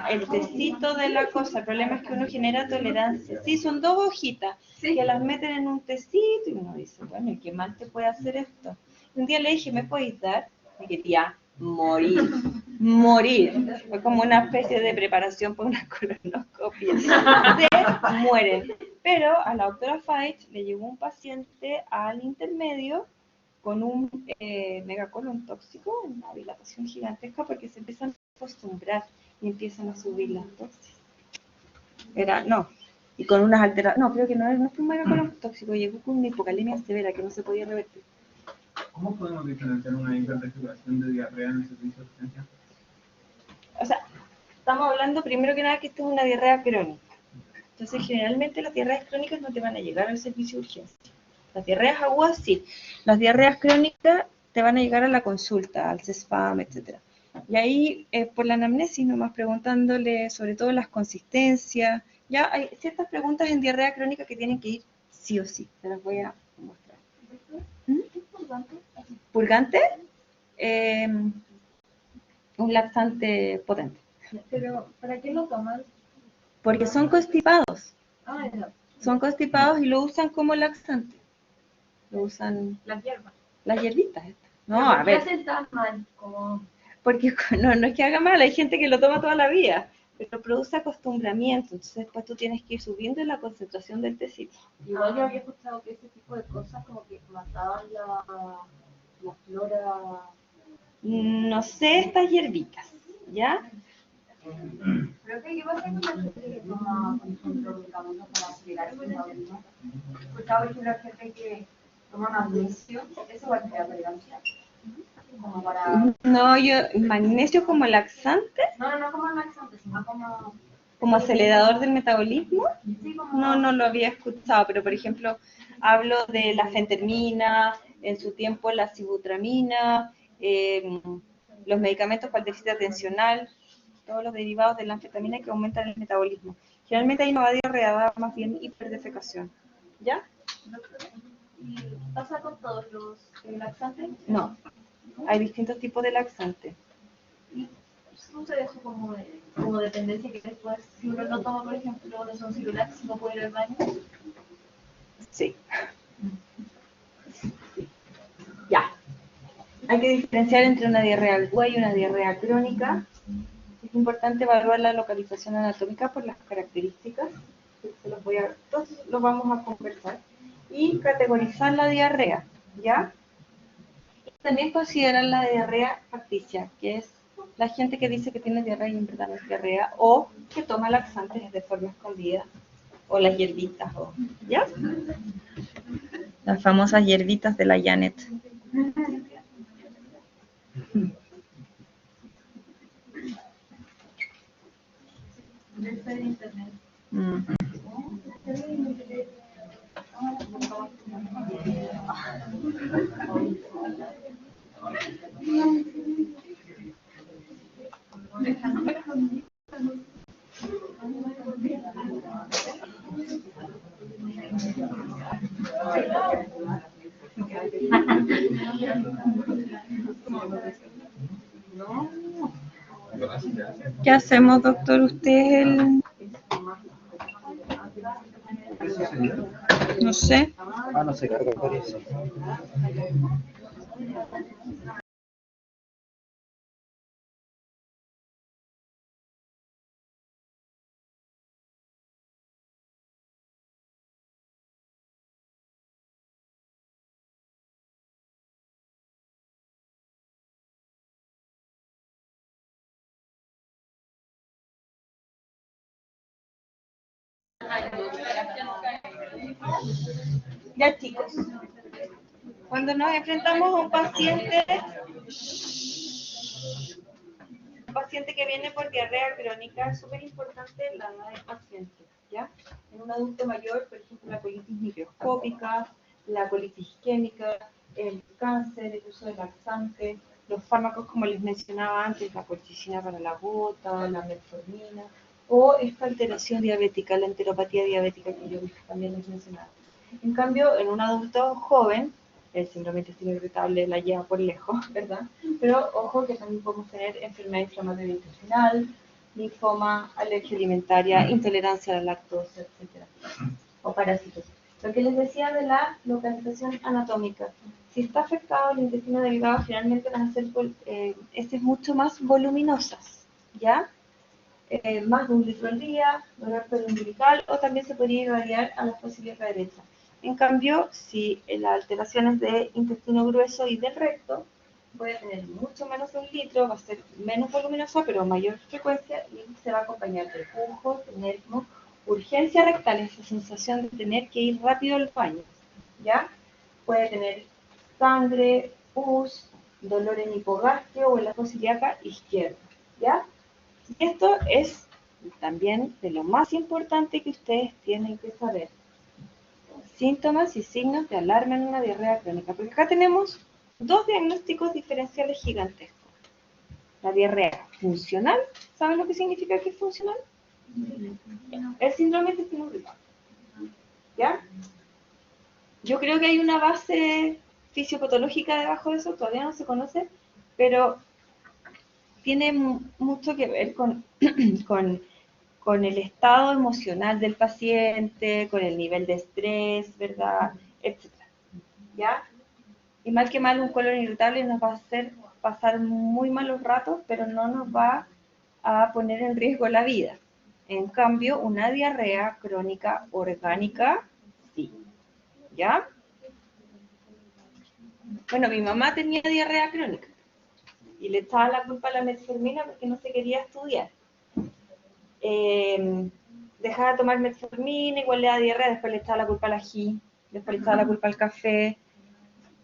[SPEAKER 1] el tecito de la cosa. El problema es que uno genera tolerancia. Sí, son dos hojitas que las meten en un tecito y uno dice, bueno, ¿y qué más te puede hacer esto? Un día le dije, ¿me podéis dar? Me quería morir. Fue como una especie de preparación para una colonoscopia. Se mueren. Pero a la doctora Faich le llegó un paciente al intermedio con un megacolon tóxico, una dilatación gigantesca, porque se empiezan a acostumbrar y empiezan a subir las dosis. Y con unas alteraciones, creo que no fue un megacolon tóxico, llegó con una hipocalemia severa que no se podía revertir.
[SPEAKER 2] ¿Cómo podemos diferenciar una hiperventilación de diarrea en el servicio de urgencia?
[SPEAKER 1] O sea, estamos hablando primero que nada que esto es una diarrea crónica. Entonces, generalmente las diarreas crónicas no te van a llegar al servicio de urgencia. Las diarreas agudas sí. Las diarreas crónicas te van a llegar a la consulta, al CESPAM, etc. Y ahí, por la anamnesis, nomás preguntándole sobre todo las consistencias. Ya hay ciertas preguntas en diarrea crónica que tienen que ir sí o sí. Se las voy a mostrar.
[SPEAKER 3] ¿Qué es purgante?
[SPEAKER 1] ¿Purgante? Un laxante potente.
[SPEAKER 3] Pero, ¿para qué lo toman?
[SPEAKER 1] Porque son constipados.
[SPEAKER 3] Ah, ya.
[SPEAKER 1] Son constipados y lo usan como laxante. Lo usan
[SPEAKER 3] Las hierbas.
[SPEAKER 1] las hierbitas estas. No,
[SPEAKER 3] Pero
[SPEAKER 1] a
[SPEAKER 3] ¿por qué
[SPEAKER 1] ver,
[SPEAKER 3] hacen tan mal? Como...
[SPEAKER 1] porque no es que haga mal, hay gente que lo toma toda la vida, pero produce acostumbramiento, entonces después tú tienes que ir subiendo la concentración del tecito.
[SPEAKER 6] Igual yo había escuchado que ese tipo de cosas como que mataban la flora.
[SPEAKER 1] No sé estas hierbitas, ¿ya?
[SPEAKER 4] Pero ¿qué pasa con la gente que toma, por ejemplo, medicamentos para acelerar el metabolismo? He escuchado, por ejemplo, a gente que toma magnesio, eso va a crear tolerancia. Como para...
[SPEAKER 1] No, magnesio como laxante,
[SPEAKER 4] No como el laxante, sino
[SPEAKER 1] como acelerador del metabolismo,
[SPEAKER 4] sí, como...
[SPEAKER 1] no lo había escuchado, pero por ejemplo, hablo de la fentermina, en su tiempo la sibutramina, los medicamentos para el déficit atencional, todos los derivados de la anfetamina que aumentan el metabolismo. Generalmente ahí no va diarrea, va más bien hiperdefecación. ¿Ya?
[SPEAKER 3] ¿Y pasa con todos los laxantes?
[SPEAKER 1] No, hay distintos tipos de laxantes.
[SPEAKER 3] ¿Y sucede eso como dependencia que después, si uno no toma, por ejemplo, de son Cirulax, no puede ir al baño?
[SPEAKER 1] Sí. Ya. Hay que diferenciar entre una diarrea aguda y una diarrea crónica. Es importante evaluar la localización anatómica por las características. Todos los vamos a conversar. Y categorizar la diarrea, ¿ya? Y también considerar la diarrea facticia, que es la gente que dice que tiene diarrea y en verdad no es diarrea, o que toma laxantes de forma escondida, o las hierbitas, ¿ya? Las famosas hierbitas de la Janet.
[SPEAKER 3] Desde internet.
[SPEAKER 1] ¿Qué hacemos, doctor? ¿Usted es el...? No sé.
[SPEAKER 5] No se carga, parece.
[SPEAKER 1] Ya chicos, cuando nos enfrentamos a un paciente que viene por diarrea crónica, es súper importante la edad del paciente, ¿ya? En un adulto mayor, por ejemplo, la colitis microscópica, la colitis isquémica, el cáncer, el uso de laxantes, los fármacos, como les mencionaba antes, la colchicina para la gota, la metformina, o esta alteración diabética, la enteropatía diabética que yo también les mencionaba. En cambio, en un adulto joven, el síndrome de intestino irritable la lleva por lejos, ¿verdad? Pero ojo que también podemos tener enfermedad inflamatoria intestinal, linfoma, alergia alimentaria, intolerancia a la lactosa, etc. O parásitos. Lo que les decía de la localización anatómica. Si está afectado el intestino delgado, finalmente van a ser heces mucho más voluminosas, ¿ya? Más de 1 litro al día, dolor periumbilical, o también se podría irradiar a la fosa ilíaca derecha. En cambio, si la alteración es de intestino grueso y del recto, puede tener mucho menos de 1 litro, va a ser menos voluminosa, pero mayor frecuencia, y se va a acompañar de pujo, tenesmo, urgencia rectal, esa sensación de tener que ir rápido al baño, ¿ya? Puede tener sangre, pus, dolor en hipogastrio o en la fosa ilíaca izquierda, ¿ya? Esto es también de lo más importante que ustedes tienen que saber. Síntomas y signos de alarma en una diarrea crónica. Porque acá tenemos dos diagnósticos diferenciales gigantescos. La diarrea funcional, ¿saben lo que significa que es funcional? El síndrome de intestino irritable. ¿Ya? Yo creo que hay una base fisiopatológica debajo de eso, todavía no se conoce, pero tiene mucho que ver con, con el estado emocional del paciente, con el nivel de estrés, ¿verdad? Etcétera. ¿Ya? Y mal que mal, un colon irritable nos va a hacer pasar muy malos ratos, pero no nos va a poner en riesgo la vida. En cambio, una diarrea crónica orgánica, sí. ¿Ya? Bueno, mi mamá tenía diarrea crónica y le echaba la culpa a la metformina porque no se quería estudiar. Dejaba de tomar metformina, igual le da diarrea, después le echaba la culpa al ají, después le echaba la culpa al café.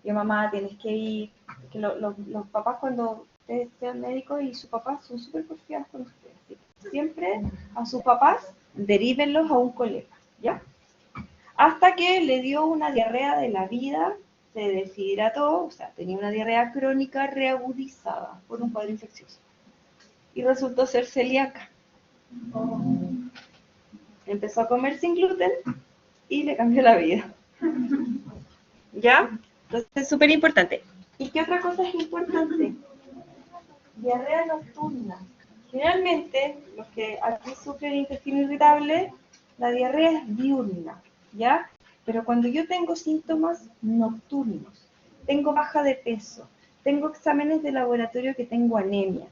[SPEAKER 1] Y mamá, tienes que ir. Que los papás, cuando ustedes sean médicos y sus papás, son súper porfiados con ustedes. ¿Sí? Siempre a sus papás derívenlos a un colega, ¿ya? Hasta que le dio una diarrea de la vida, se deshidrató, o sea, tenía una diarrea crónica reagudizada por un cuadro infeccioso. Y resultó ser celíaca. Empezó a comer sin gluten y le cambió la vida. ¿Ya? Entonces es súper importante. ¿Y qué otra cosa es importante? Diarrea nocturna. Generalmente, los que aquí sufren intestino irritable, la diarrea es diurna, ¿ya? Pero cuando yo tengo síntomas nocturnos, tengo baja de peso, tengo exámenes de laboratorio que tengo anemia,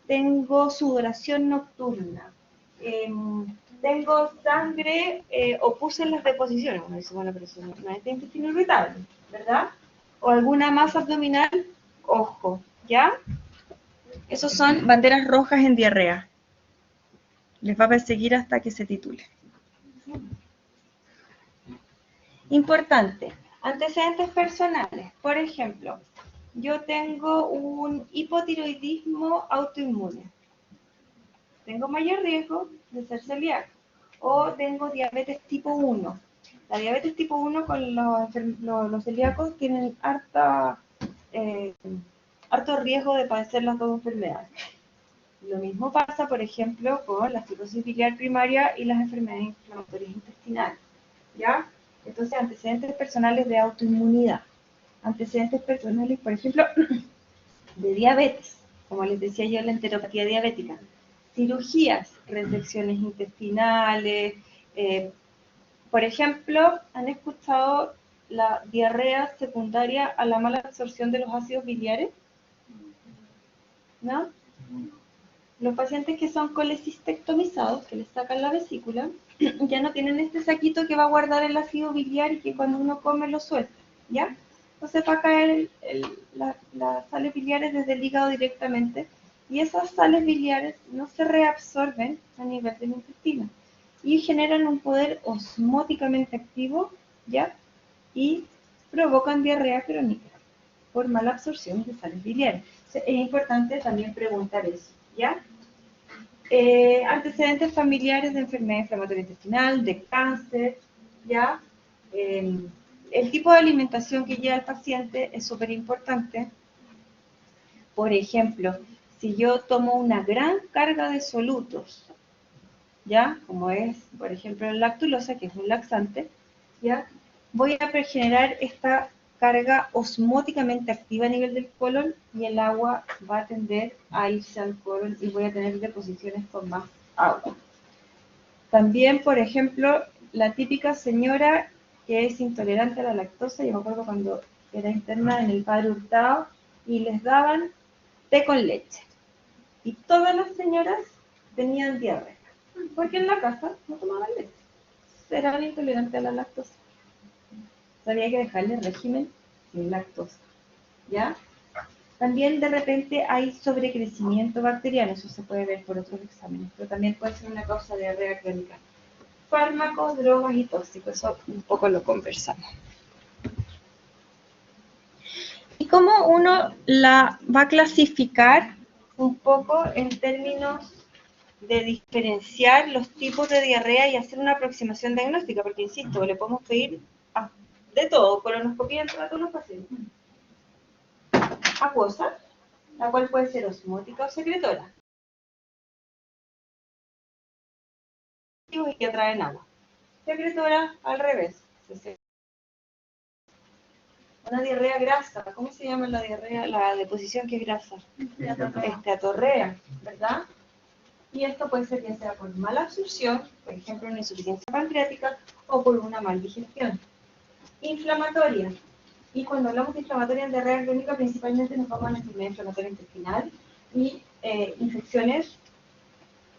[SPEAKER 1] tengo sudoración nocturna, tengo sangre o pus en las deposiciones, uno dice, bueno, pero eso no es de intestino irritable, ¿verdad? O alguna masa abdominal, ojo, ¿ya? Esos son banderas rojas en diarrea. Les va a perseguir hasta que se titule. Importante, antecedentes personales. Por ejemplo, yo tengo un hipotiroidismo autoinmune. Tengo mayor riesgo de ser celíaco. O tengo diabetes tipo 1. La diabetes tipo 1 con los celíacos tienen harto riesgo de padecer las dos enfermedades. Lo mismo pasa, por ejemplo, con la cirrosis biliar primaria y las enfermedades inflamatorias intestinales, ¿ya? Entonces, antecedentes personales de autoinmunidad. Antecedentes personales, por ejemplo, de diabetes, como les decía yo, la enteropatía diabética. Cirugías, resecciones intestinales. Por ejemplo, ¿han escuchado la diarrea secundaria a la mala absorción de los ácidos biliares? ¿No? Los pacientes que son colecistectomizados, que les sacan la vesícula, ya no tienen este saquito que va a guardar el ácido biliar y que cuando uno come lo suelta, ¿ya? Entonces va a caer las sales biliares desde el hígado directamente y esas sales biliares no se reabsorben a nivel del intestino. y generan un poder osmóticamente activo, ¿ya? Y provocan diarrea crónica por mala absorción de sales biliares. Es importante también preguntar eso, ¿ya? Antecedentes familiares de enfermedad inflamatoria intestinal, de cáncer, ¿ya? El tipo de alimentación que lleva el paciente es súper importante. Por ejemplo, si yo tomo una gran carga de solutos, ¿ya? Como es, por ejemplo, la lactulosa, que es un laxante, ¿ya? Voy a generar esta carga osmóticamente activa a nivel del colon y el agua va a tender a irse al colon y voy a tener deposiciones con más agua. También, por ejemplo, la típica señora que es intolerante a la lactosa, yo me acuerdo cuando era interna en el Padre Hurtado y les daban té con leche. Y todas las señoras tenían diarrea, porque en la casa no tomaban leche. Eran intolerantes a la lactosa. Había que dejarle régimen sin lactosa, ¿ya? También de repente hay sobrecrecimiento bacteriano, eso se puede ver por otros exámenes, pero también puede ser una causa de diarrea crónica. Fármacos, drogas y tóxicos, eso un poco lo conversamos. ¿Y cómo uno la va a clasificar un poco en términos de diferenciar los tipos de diarrea y hacer una aproximación diagnóstica? Porque, insisto, le podemos pedir de todo, colonoscopia a todos los pacientes. Acuosa, la cual puede ser osmótica o secretora. Y que atraen agua. Secretora, al revés. Una diarrea grasa. ¿Cómo se llama la diarrea? La deposición que es grasa. Esteatorrea, ¿verdad? Y esto puede ser ya sea por mala absorción, por ejemplo, una insuficiencia pancreática, o por una maldigestión. Inflamatoria. Y cuando hablamos de inflamatoria en diarrea crónica, principalmente nos vamos a la enfermedad inflamatoria intestinal y infecciones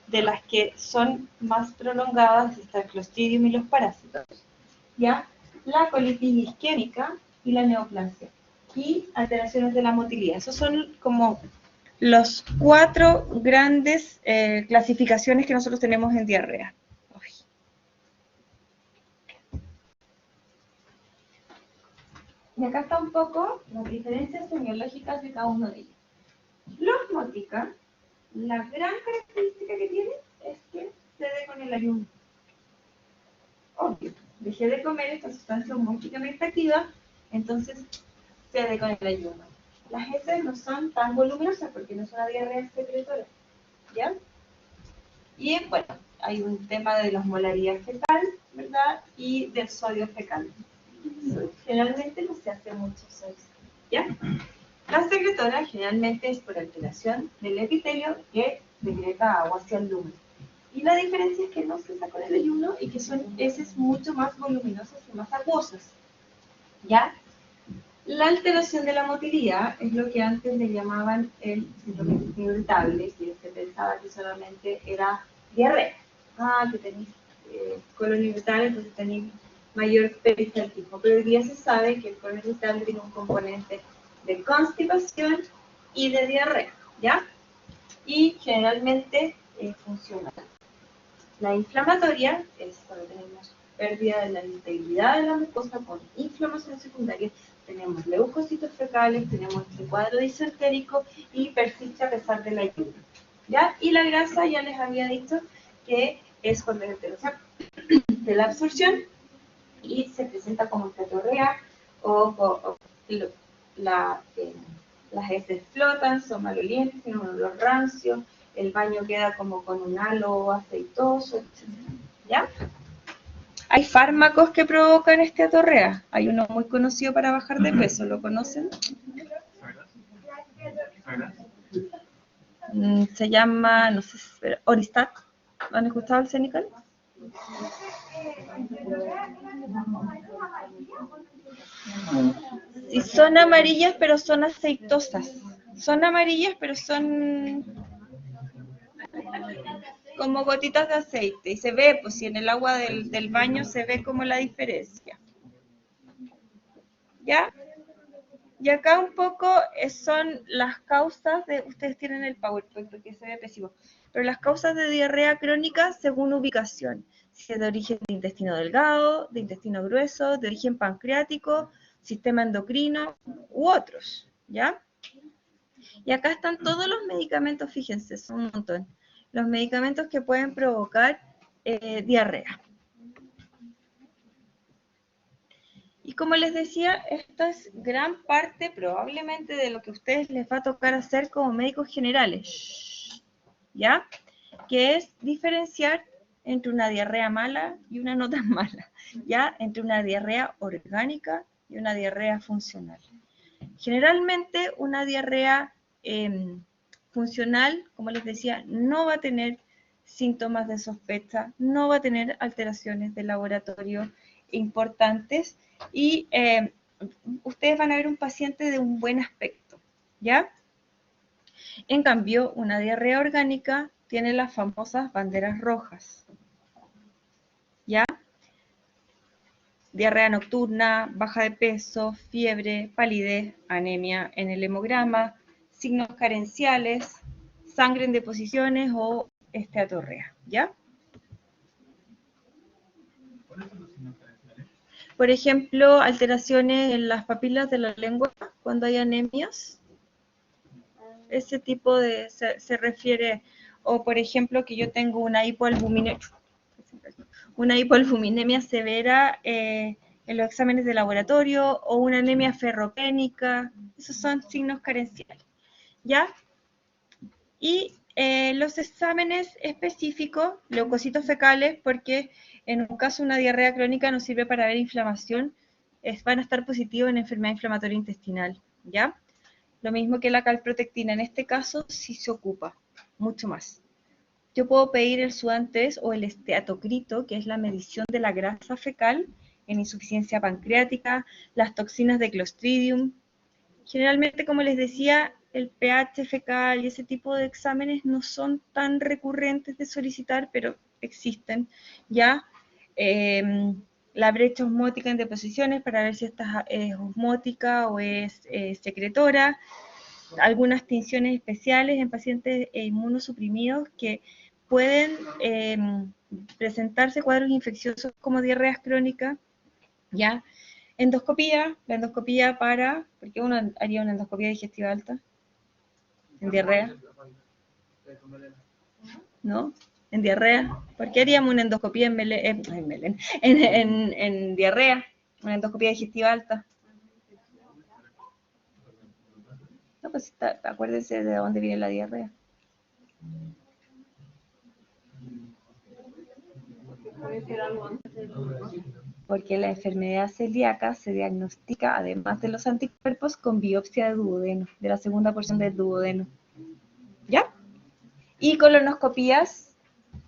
[SPEAKER 1] de las que son más prolongadas, está el Clostridium y los parásitos, ¿ya? La colitis isquémica y la neoplasia. Y alteraciones de la motilidad. Esos son como los 4 grandes clasificaciones que nosotros tenemos en diarrea. Y acá está un poco las diferencias semiológicas de cada uno de ellos. La osmótica, la gran característica que tiene es que cede con el ayuno. Obvio, dejé de comer esta sustancia osmóticamente activa, entonces cede con el ayuno. Las heces no son tan voluminosas porque no es una diarrea secretora, ¿ya? Y bueno, hay un tema de la osmolaridad fecal, ¿verdad? Y del sodio fecal. Generalmente no se hace mucho sodio, ¿ya? La secretora generalmente es por alteración del epitelio que secreta agua hacia el lumen. Y la diferencia es que no se con el ayuno y que son heces mucho más voluminosas y más acuosas, ¿ya? La alteración de la motilidad es lo que antes le llamaban el síndrome irritable, que se pensaba que solamente era diarrea. Que tenéis colon irritable, entonces tenéis mayor peristaltismo. Pero hoy día se sabe que el colon irritable tiene un componente de constipación y de diarrea, ¿ya? Y generalmente funciona. La inflamatoria es cuando tenemos pérdida de la integridad de la mucosa con inflamación secundaria. Tenemos leucocitos fecales, tenemos este cuadro disentérico y persiste a pesar del ayuno, ¿ya? Y la grasa, ya les había dicho que es cuando hay alteración de la absorción y se presenta como esteatorrea o las heces flotan, son malolientes, tienen un olor rancio, el baño queda como con un halo aceitoso, etc. ¿Ya? Hay fármacos que provocan esteatorrea. Hay uno muy conocido para bajar de peso, ¿lo conocen? Se llama, no sé, Oristat. ¿Han escuchado el Cenical? Sí, son amarillas, pero son aceitosas. Son amarillas, pero son como gotitas de aceite. Y se ve, pues si en el agua del baño se ve como la diferencia. ¿Ya? Y acá un poco son las causas de... Ustedes tienen el PowerPoint porque se ve pésimo. pero las causas de diarrea crónica según ubicación, si es de origen de intestino delgado, de intestino grueso, de origen pancreático, sistema endocrino u otros, ¿ya? Y acá están todos los medicamentos, fíjense, son un montón, los medicamentos que pueden provocar diarrea. Y como les decía, esta es gran parte probablemente de lo que a ustedes les va a tocar hacer como médicos generales, ¿ya? Que es diferenciar entre una diarrea mala y una no tan mala, ¿ya? Entre una diarrea orgánica y una diarrea funcional. Generalmente una diarrea funcional, como les decía, no va a tener síntomas de sospecha, no va a tener alteraciones de laboratorio importantes y ustedes van a ver un paciente de un buen aspecto, ¿ya? En cambio, una diarrea orgánica tiene las famosas banderas rojas, ¿ya? Diarrea nocturna, baja de peso, fiebre, palidez, anemia en el hemograma, signos carenciales, sangre en deposiciones o esteatorrea, ¿ya?
[SPEAKER 2] ¿Cuáles son los signos carenciales?
[SPEAKER 1] Por ejemplo, alteraciones en las papilas de la lengua cuando hay anemias. Ese tipo de, se refiere, o por ejemplo que yo tengo una hipoalbuminemia severa en los exámenes de laboratorio o una anemia ferropénica, esos son signos carenciales, ¿ya? Y los exámenes específicos, leucocitos fecales, porque en un caso una diarrea crónica nos sirve para ver inflamación, van a estar positivos en enfermedad inflamatoria intestinal, ¿ya? Lo mismo que la calprotectina, en este caso sí se ocupa, mucho más. Yo puedo pedir el SUAN-3 o el esteatocrito, que es la medición de la grasa fecal en insuficiencia pancreática, las toxinas de Clostridium. Generalmente, como les decía, el pH fecal y ese tipo de exámenes no son tan recurrentes de solicitar, pero existen, ¿ya? La brecha osmótica en deposiciones para ver si esta es osmótica o es secretora, algunas tinciones especiales en pacientes inmunosuprimidos que pueden presentarse cuadros infecciosos como diarreas crónicas, ¿ya? Endoscopía, la endoscopía ¿por qué uno haría una endoscopía digestiva alta? ¿En diarrea? ¿No? ¿En diarrea? ¿Por qué haríamos una endoscopía en diarrea? Una endoscopía digestiva alta. No, pues acuérdense de dónde viene la diarrea. Porque la enfermedad celíaca se diagnostica, además de los anticuerpos, con biopsia de duodeno, de la segunda porción del duodeno. ¿Ya? Y colonoscopías,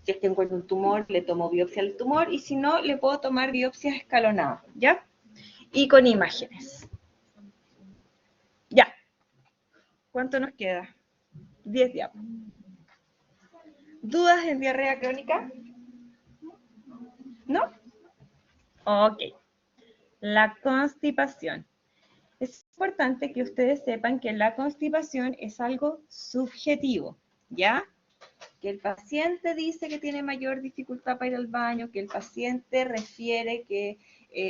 [SPEAKER 1] si es que encuentro un tumor, le tomo biopsia al tumor, y si no, le puedo tomar biopsias escalonadas, ¿ya? Y con imágenes. Ya. ¿Cuánto nos queda? 10 diapos. ¿Dudas en diarrea crónica? ¿No? Ok. La constipación. Es importante que ustedes sepan que la constipación es algo subjetivo, ¿ya? Que el paciente dice que tiene mayor dificultad para ir al baño, que el paciente refiere que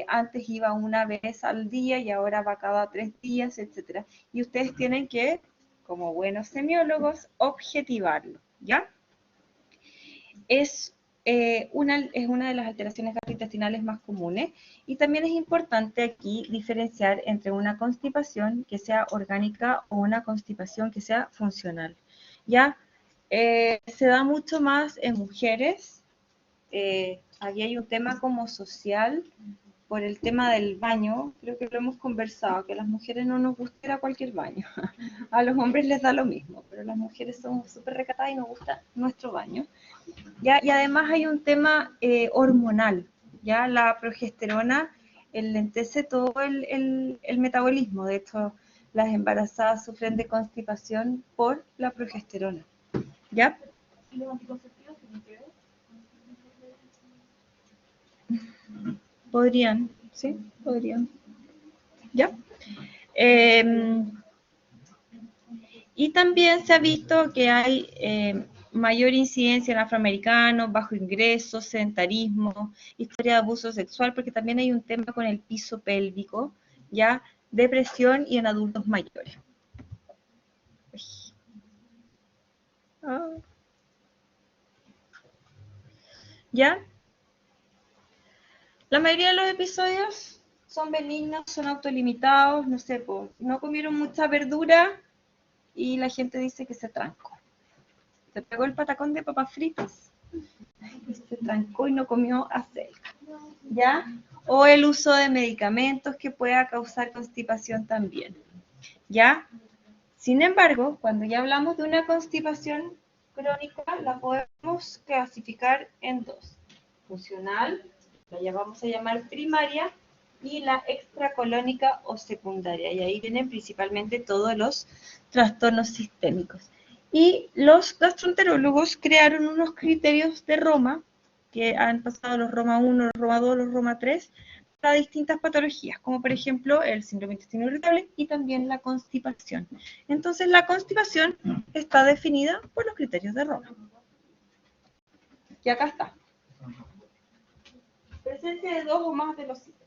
[SPEAKER 1] antes iba una vez al día y ahora va cada 3 días, etc. Y ustedes tienen que, como buenos semiólogos, objetivarlo, ¿ya? Es una de las alteraciones gastrointestinales más comunes y también es importante aquí diferenciar entre una constipación que sea orgánica o una constipación que sea funcional, ¿ya? Se da mucho más en mujeres. Aquí hay un tema como social por el tema del baño, creo que lo hemos conversado, que a las mujeres no nos gusta ir a cualquier baño. A los hombres les da lo mismo, pero las mujeres somos súper recatadas y nos gusta nuestro baño. ¿Ya? Y además hay un tema hormonal, ¿ya? La progesterona enlentece todo el metabolismo. De hecho, las embarazadas sufren de constipación por la progesterona, ¿ya?
[SPEAKER 3] ¿Y los anticonceptivos tienen que ver?
[SPEAKER 1] Podrían, sí, podrían. ¿Ya? Y también se ha visto que hay mayor incidencia en afroamericanos, bajo ingresos, sedentarismo, historia de abuso sexual, porque también hay un tema con el piso pélvico, ¿ya? Depresión y en adultos mayores. ¿Ya? La mayoría de los episodios son benignos, son autolimitados, no sé, no comieron mucha verdura y la gente dice que se trancó. Se pegó el patacón de papas fritas y se trancó y no comió acelga, ¿ya? O el uso de medicamentos que pueda causar constipación también, ¿ya? Sin embargo, cuando ya hablamos de una constipación crónica, la podemos clasificar en dos. Funcional, la vamos a llamar primaria, y la extracolónica o secundaria. Y ahí vienen principalmente todos los trastornos sistémicos. Y los gastroenterólogos crearon unos criterios de Roma, que han pasado los Roma 1, los Roma 2, los Roma 3, para distintas patologías, como por ejemplo el síndrome de intestino irritable y también la constipación. Entonces la constipación está definida por los criterios de Roma. Y acá está. Presencia de dos o más de los síntomas.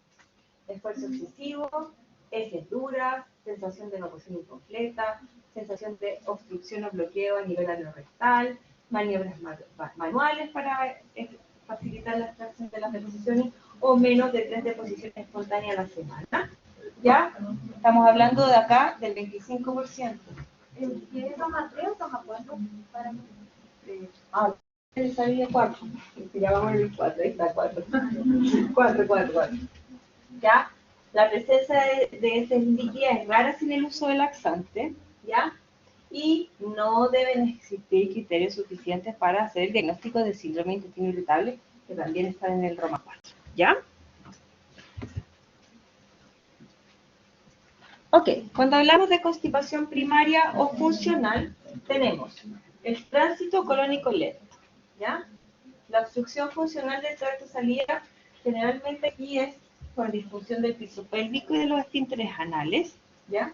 [SPEAKER 1] Esfuerzo excesivo, heces duras, sensación de evacuación incompleta, sensación de obstrucción o bloqueo a nivel anorrectal, maniobras manuales para facilitar la extracción de las deposiciones o menos de 3 deposiciones espontáneas a la semana. ¿Ya? Estamos hablando de acá del 25%.
[SPEAKER 6] ¿Quieres toma 3 o toma 4?
[SPEAKER 1] Le salía 4. Ya vamos en el 4, ahí está 4. 4. ¿Ya? La presencia de heces líquidas es rara sin el uso de laxante, ¿ya? Y no deben existir criterios suficientes para hacer el diagnóstico de síndrome de intestino irritable, que también está en el Roma 4, ¿ya? Ok, cuando hablamos de constipación primaria o funcional, tenemos el tránsito colónico lento, ¿ya? La obstrucción funcional del tracto salida, generalmente aquí es por disfunción del piso pélvico y de los esfínteres anales, ¿ya?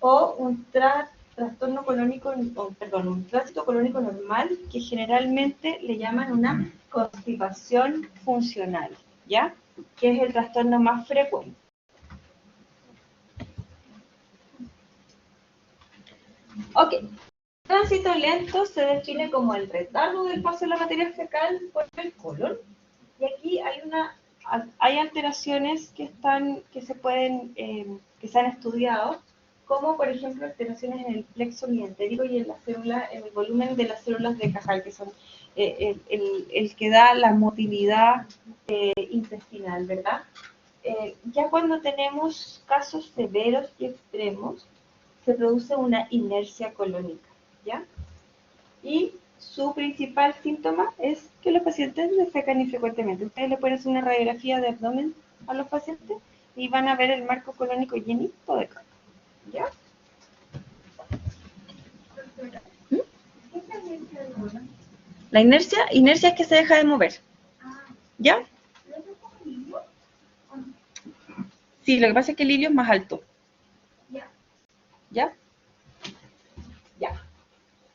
[SPEAKER 1] O un trastorno colónico, un tránsito colónico normal, que generalmente le llaman una constipación funcional, ¿ya? Que es el trastorno más frecuente. Ok, tránsito lento se define como el retardo del paso de la materia fecal por el colon. Y aquí hay alteraciones que se han estudiado, como por ejemplo alteraciones en el plexo mientérico y en el volumen de las células de Cajal, que son el que da la motilidad intestinal, ¿verdad? Ya cuando tenemos casos severos y extremos, se produce una inercia colónica, ¿ya? Y su principal síntoma es que los pacientes defecan infrecuentemente. Ustedes le pueden hacer una radiografía de abdomen a los pacientes y van a ver el marco colónico llenito de caca, ¿ya? La inercia es que se deja de mover, ¿ya? Sí, lo que pasa es que el ilio es más alto. ¿Ya? Ya.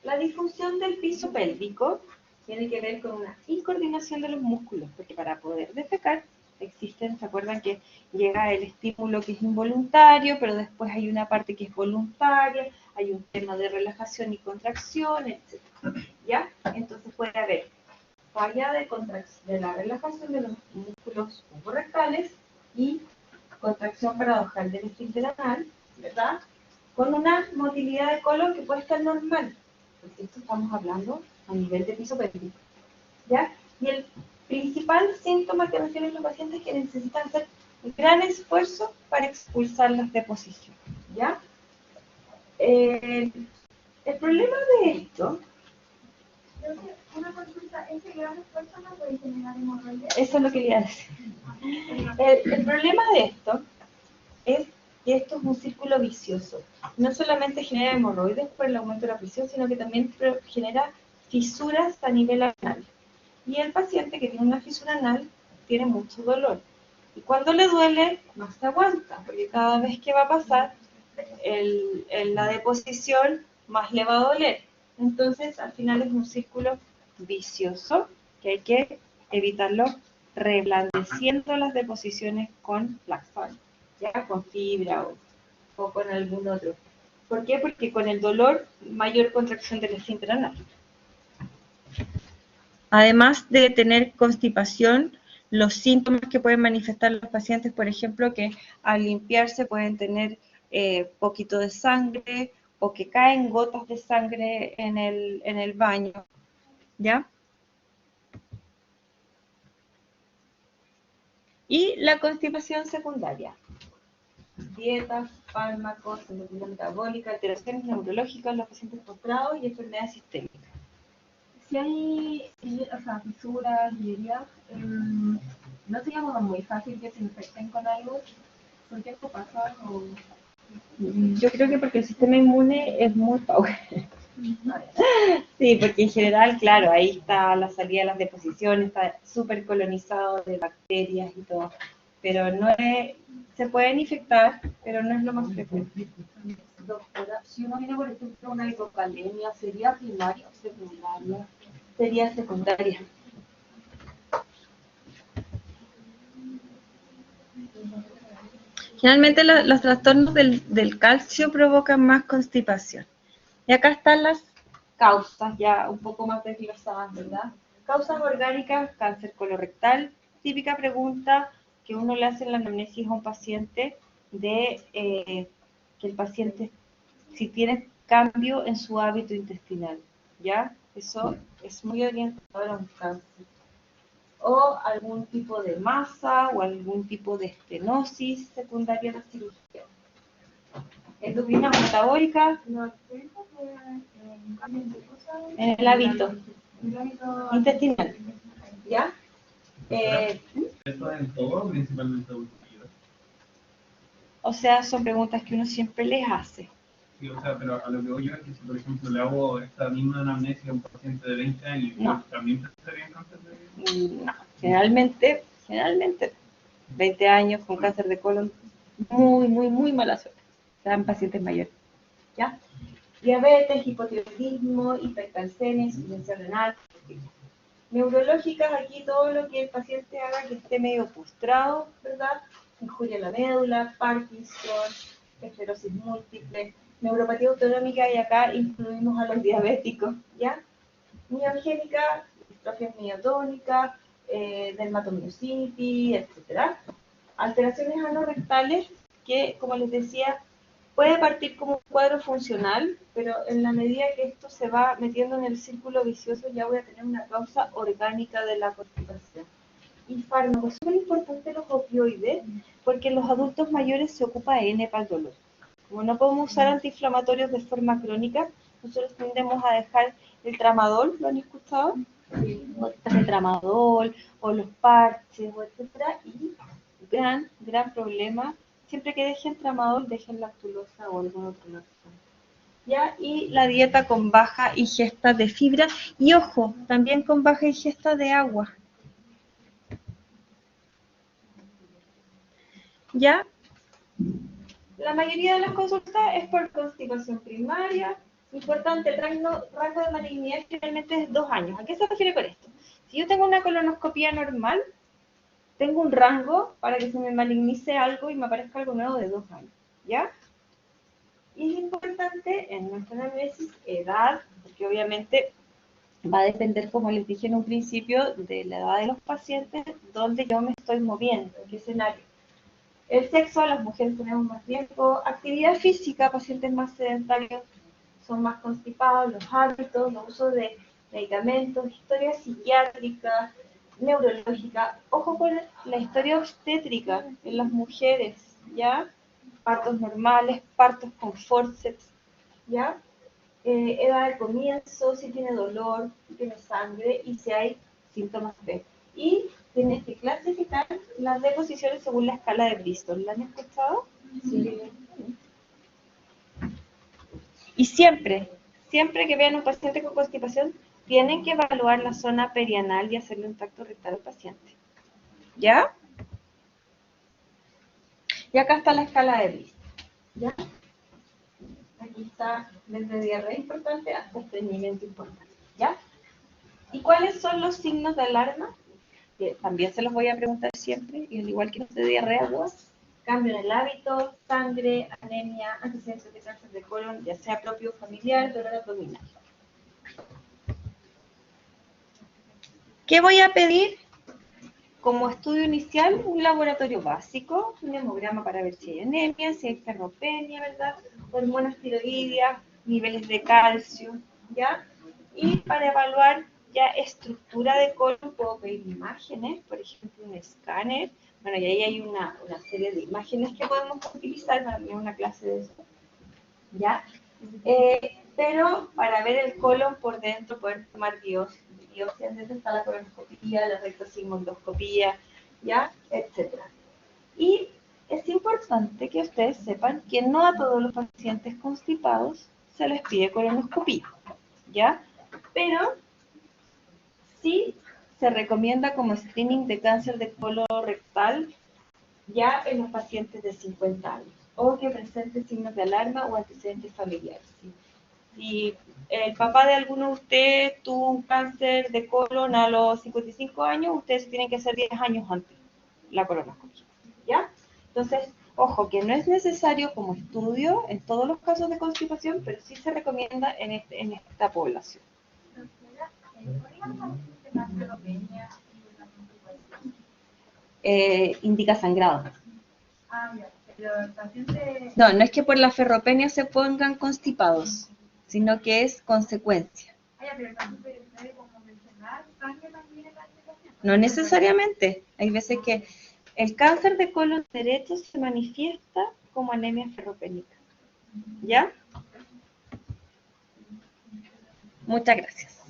[SPEAKER 1] La disfunción del piso pélvico tiene que ver con una incoordinación de los músculos, porque para poder defecar existen, ¿se acuerdan que llega el estímulo que es involuntario, pero después hay una parte que es voluntaria, hay un tema de relajación y contracción, etc. ¿Ya? Entonces puede haber falla de la relajación de los músculos rectales y contracción paradojal del esfínter anal, ¿verdad? Con una motilidad de colon que puede estar normal, porque esto estamos hablando a nivel de piso pélvico, ¿ya? Y el principal síntoma que refieren los pacientes es que necesitan hacer un gran esfuerzo para expulsar las deposiciones, ¿ya? El problema de esto...
[SPEAKER 3] Una consulta, ¿ese gran esfuerzo no puede generar hemorroides?
[SPEAKER 1] Eso es lo que quería decir. El problema de esto es que esto es un círculo vicioso. No solamente genera hemorroides por el aumento de la presión, sino que también genera fisuras a nivel anal. Y el paciente que tiene una fisura anal tiene mucho dolor. Y cuando le duele, no se aguanta, porque cada vez que va a pasar la deposición, más le va a doler. Entonces, al final es un círculo vicioso que hay que evitarlo reblandeciendo las deposiciones con Flaxol, ya con fibra o con algún otro. ¿Por qué? Porque con el dolor, mayor contracción del esfínter anal. Además de tener constipación, los síntomas que pueden manifestar los pacientes, por ejemplo, que al limpiarse pueden tener poquito de sangre o que caen gotas de sangre en el baño, ¿ya? Y la constipación secundaria. Dietas, fármacos, endocrina metabólica, alteraciones neurológicas en los pacientes postrados y enfermedades sistémicas.
[SPEAKER 6] Si hay, o sea, fisuras y heridas, ¿no sería como muy fácil que se infecten con algo? ¿Por qué esto pasa? O...
[SPEAKER 1] Yo creo que porque el sistema inmune es muy power. Sí, porque en general, claro, ahí está la salida de las deposiciones, está súper colonizado de bacterias y todo. Pero no es, se pueden infectar, pero no es lo más frecuente.
[SPEAKER 6] Doctora, si uno tiene, por ejemplo, una hipocalemia, ¿sería primaria o secundaria?
[SPEAKER 1] Sería secundaria. Generalmente los trastornos del calcio provocan más constipación. Y acá están las causas ya un poco más desglosadas, ¿verdad? Causas orgánicas, cáncer colorectal. Típica pregunta que uno le hace en la anamnesis a un paciente de que el paciente si tiene cambio en su hábito intestinal, ¿ya? Eso es muy orientador a un cáncer. O algún tipo de masa o algún tipo de estenosis secundaria a la cirugía. Endocrina metabólica en el hábito intestinal, ¿ya?
[SPEAKER 2] ¿Esto en todo, principalmente adultos?
[SPEAKER 1] O sea, son preguntas que uno siempre les hace.
[SPEAKER 2] Sí, o sea, pero a lo que voy yo es que si, por ejemplo, le hago esta misma anamnesia a un paciente de 20 años,
[SPEAKER 1] No.
[SPEAKER 2] ¿también estaría en cáncer de...?
[SPEAKER 1] No, generalmente, 20 años con cáncer de colon, muy mala suerte. Serán pacientes mayores, ¿ya? Diabetes, hipotiroidismo, hipercalcemia, insuficiencia renal. Neurológicas, aquí todo lo que el paciente haga que esté medio postrado, ¿verdad? Injuria a la médula, Parkinson, esclerosis múltiple, neuropatía autonómica y acá incluimos a los diabéticos, ¿ya? Miogénica, distrofia miotónica, dermatomiositis, etc. Alteraciones anorrectales que, como les decía, puede partir como un cuadro funcional, pero en la medida que esto se va metiendo en el círculo vicioso ya voy a tener una causa orgánica de la constipación. Y fármacos, súper importante los opioides, porque en los adultos mayores se ocupa N para el dolor. Como no podemos usar antiinflamatorios de forma crónica, nosotros tendemos a dejar el tramadol, ¿lo han escuchado? El tramadol, o los parches, o etcétera, y gran problema, siempre que dejen tramadol, dejen lactulosa o algún otro lácteo. ¿Ya? Y la dieta con baja ingesta de fibra, y ojo, también con baja ingesta de agua. ¿Ya? La mayoría de las consultas es por constipación primaria. Importante, el rango de malignidad generalmente es 2 años. ¿A qué se refiere con esto? Si yo tengo una colonoscopia normal, tengo un rango para que se me malignice algo y me aparezca algo nuevo de 2 años. ¿Ya? Y es importante en nuestra análisis edad, porque obviamente va a depender, como les dije en un principio, de la edad de los pacientes, dónde yo me estoy moviendo, en qué escenario. El sexo, las mujeres tenemos más riesgo. Actividad física, pacientes más sedentarios son más constipados. Los hábitos, los usos de medicamentos, historia psiquiátrica, neurológica. Ojo con la historia obstétrica en las mujeres, ¿ya? Partos normales, partos con forceps, ¿ya? Edad de comienzo, si tiene dolor, si tiene sangre y si hay síntomas de. Y tienes que clasificar las deposiciones según la escala de Bristol. ¿La han escuchado? Sí. Y siempre que vean un paciente con constipación, tienen que evaluar la zona perianal y hacerle un tacto rectal al paciente. ¿Ya? Y acá está la escala de Bristol. ¿Ya? aquí está desde diarrea importante hasta estreñimiento importante, ¿ya? ¿Y cuáles son los signos de alarma? Que también se los voy a preguntar siempre, y al igual que los de diarrea aguda, cambio en el hábito, sangre, anemia, antecedentes de cáncer de colon, ya sea propio o familiar, dolor abdominal. ¿Qué voy a pedir? Como estudio inicial, un laboratorio básico, un hemograma para ver si hay anemia, si hay ferropenia, ¿verdad? Hormonas tiroideas, niveles de calcio, ¿ya? Y para evaluar ya estructura de colon, puedo pedir imágenes, por ejemplo, un escáner. Bueno, y ahí hay una serie de imágenes que podemos utilizar para tener una clase de eso, ¿ya? Pero para ver el colon por dentro, poder tomar biopsias, desde está la colonoscopía, la rectosigmoidoscopía, ¿ya? Etcétera. Y es importante que ustedes sepan que no a todos los pacientes constipados se les pide colonoscopía, ¿ya? Pero sí se recomienda como screening de cáncer de colon rectal ya en los pacientes de 50 años o que presenten signos de alarma o antecedentes familiares. ¿Sí? Si el papá de alguno de ustedes tuvo un cáncer de colon a los 55 años, ustedes tienen que hacer 10 años antes la colonoscopia, ¿ya? Entonces, ojo, que no es necesario como estudio en todos los casos de constipación, pero sí se recomienda en esta población. Indica sangrado.
[SPEAKER 3] Ah, ya. Pero el paciente...
[SPEAKER 1] No, no es que por la ferropenia se pongan constipados, sino que es consecuencia.
[SPEAKER 3] Ah, ya, pero el paciente debe como mencionar sangre también en la aplicación.
[SPEAKER 1] No necesariamente. Hay veces que el cáncer de colon derecho se manifiesta como anemia ferropénica. ¿Ya? Muchas gracias.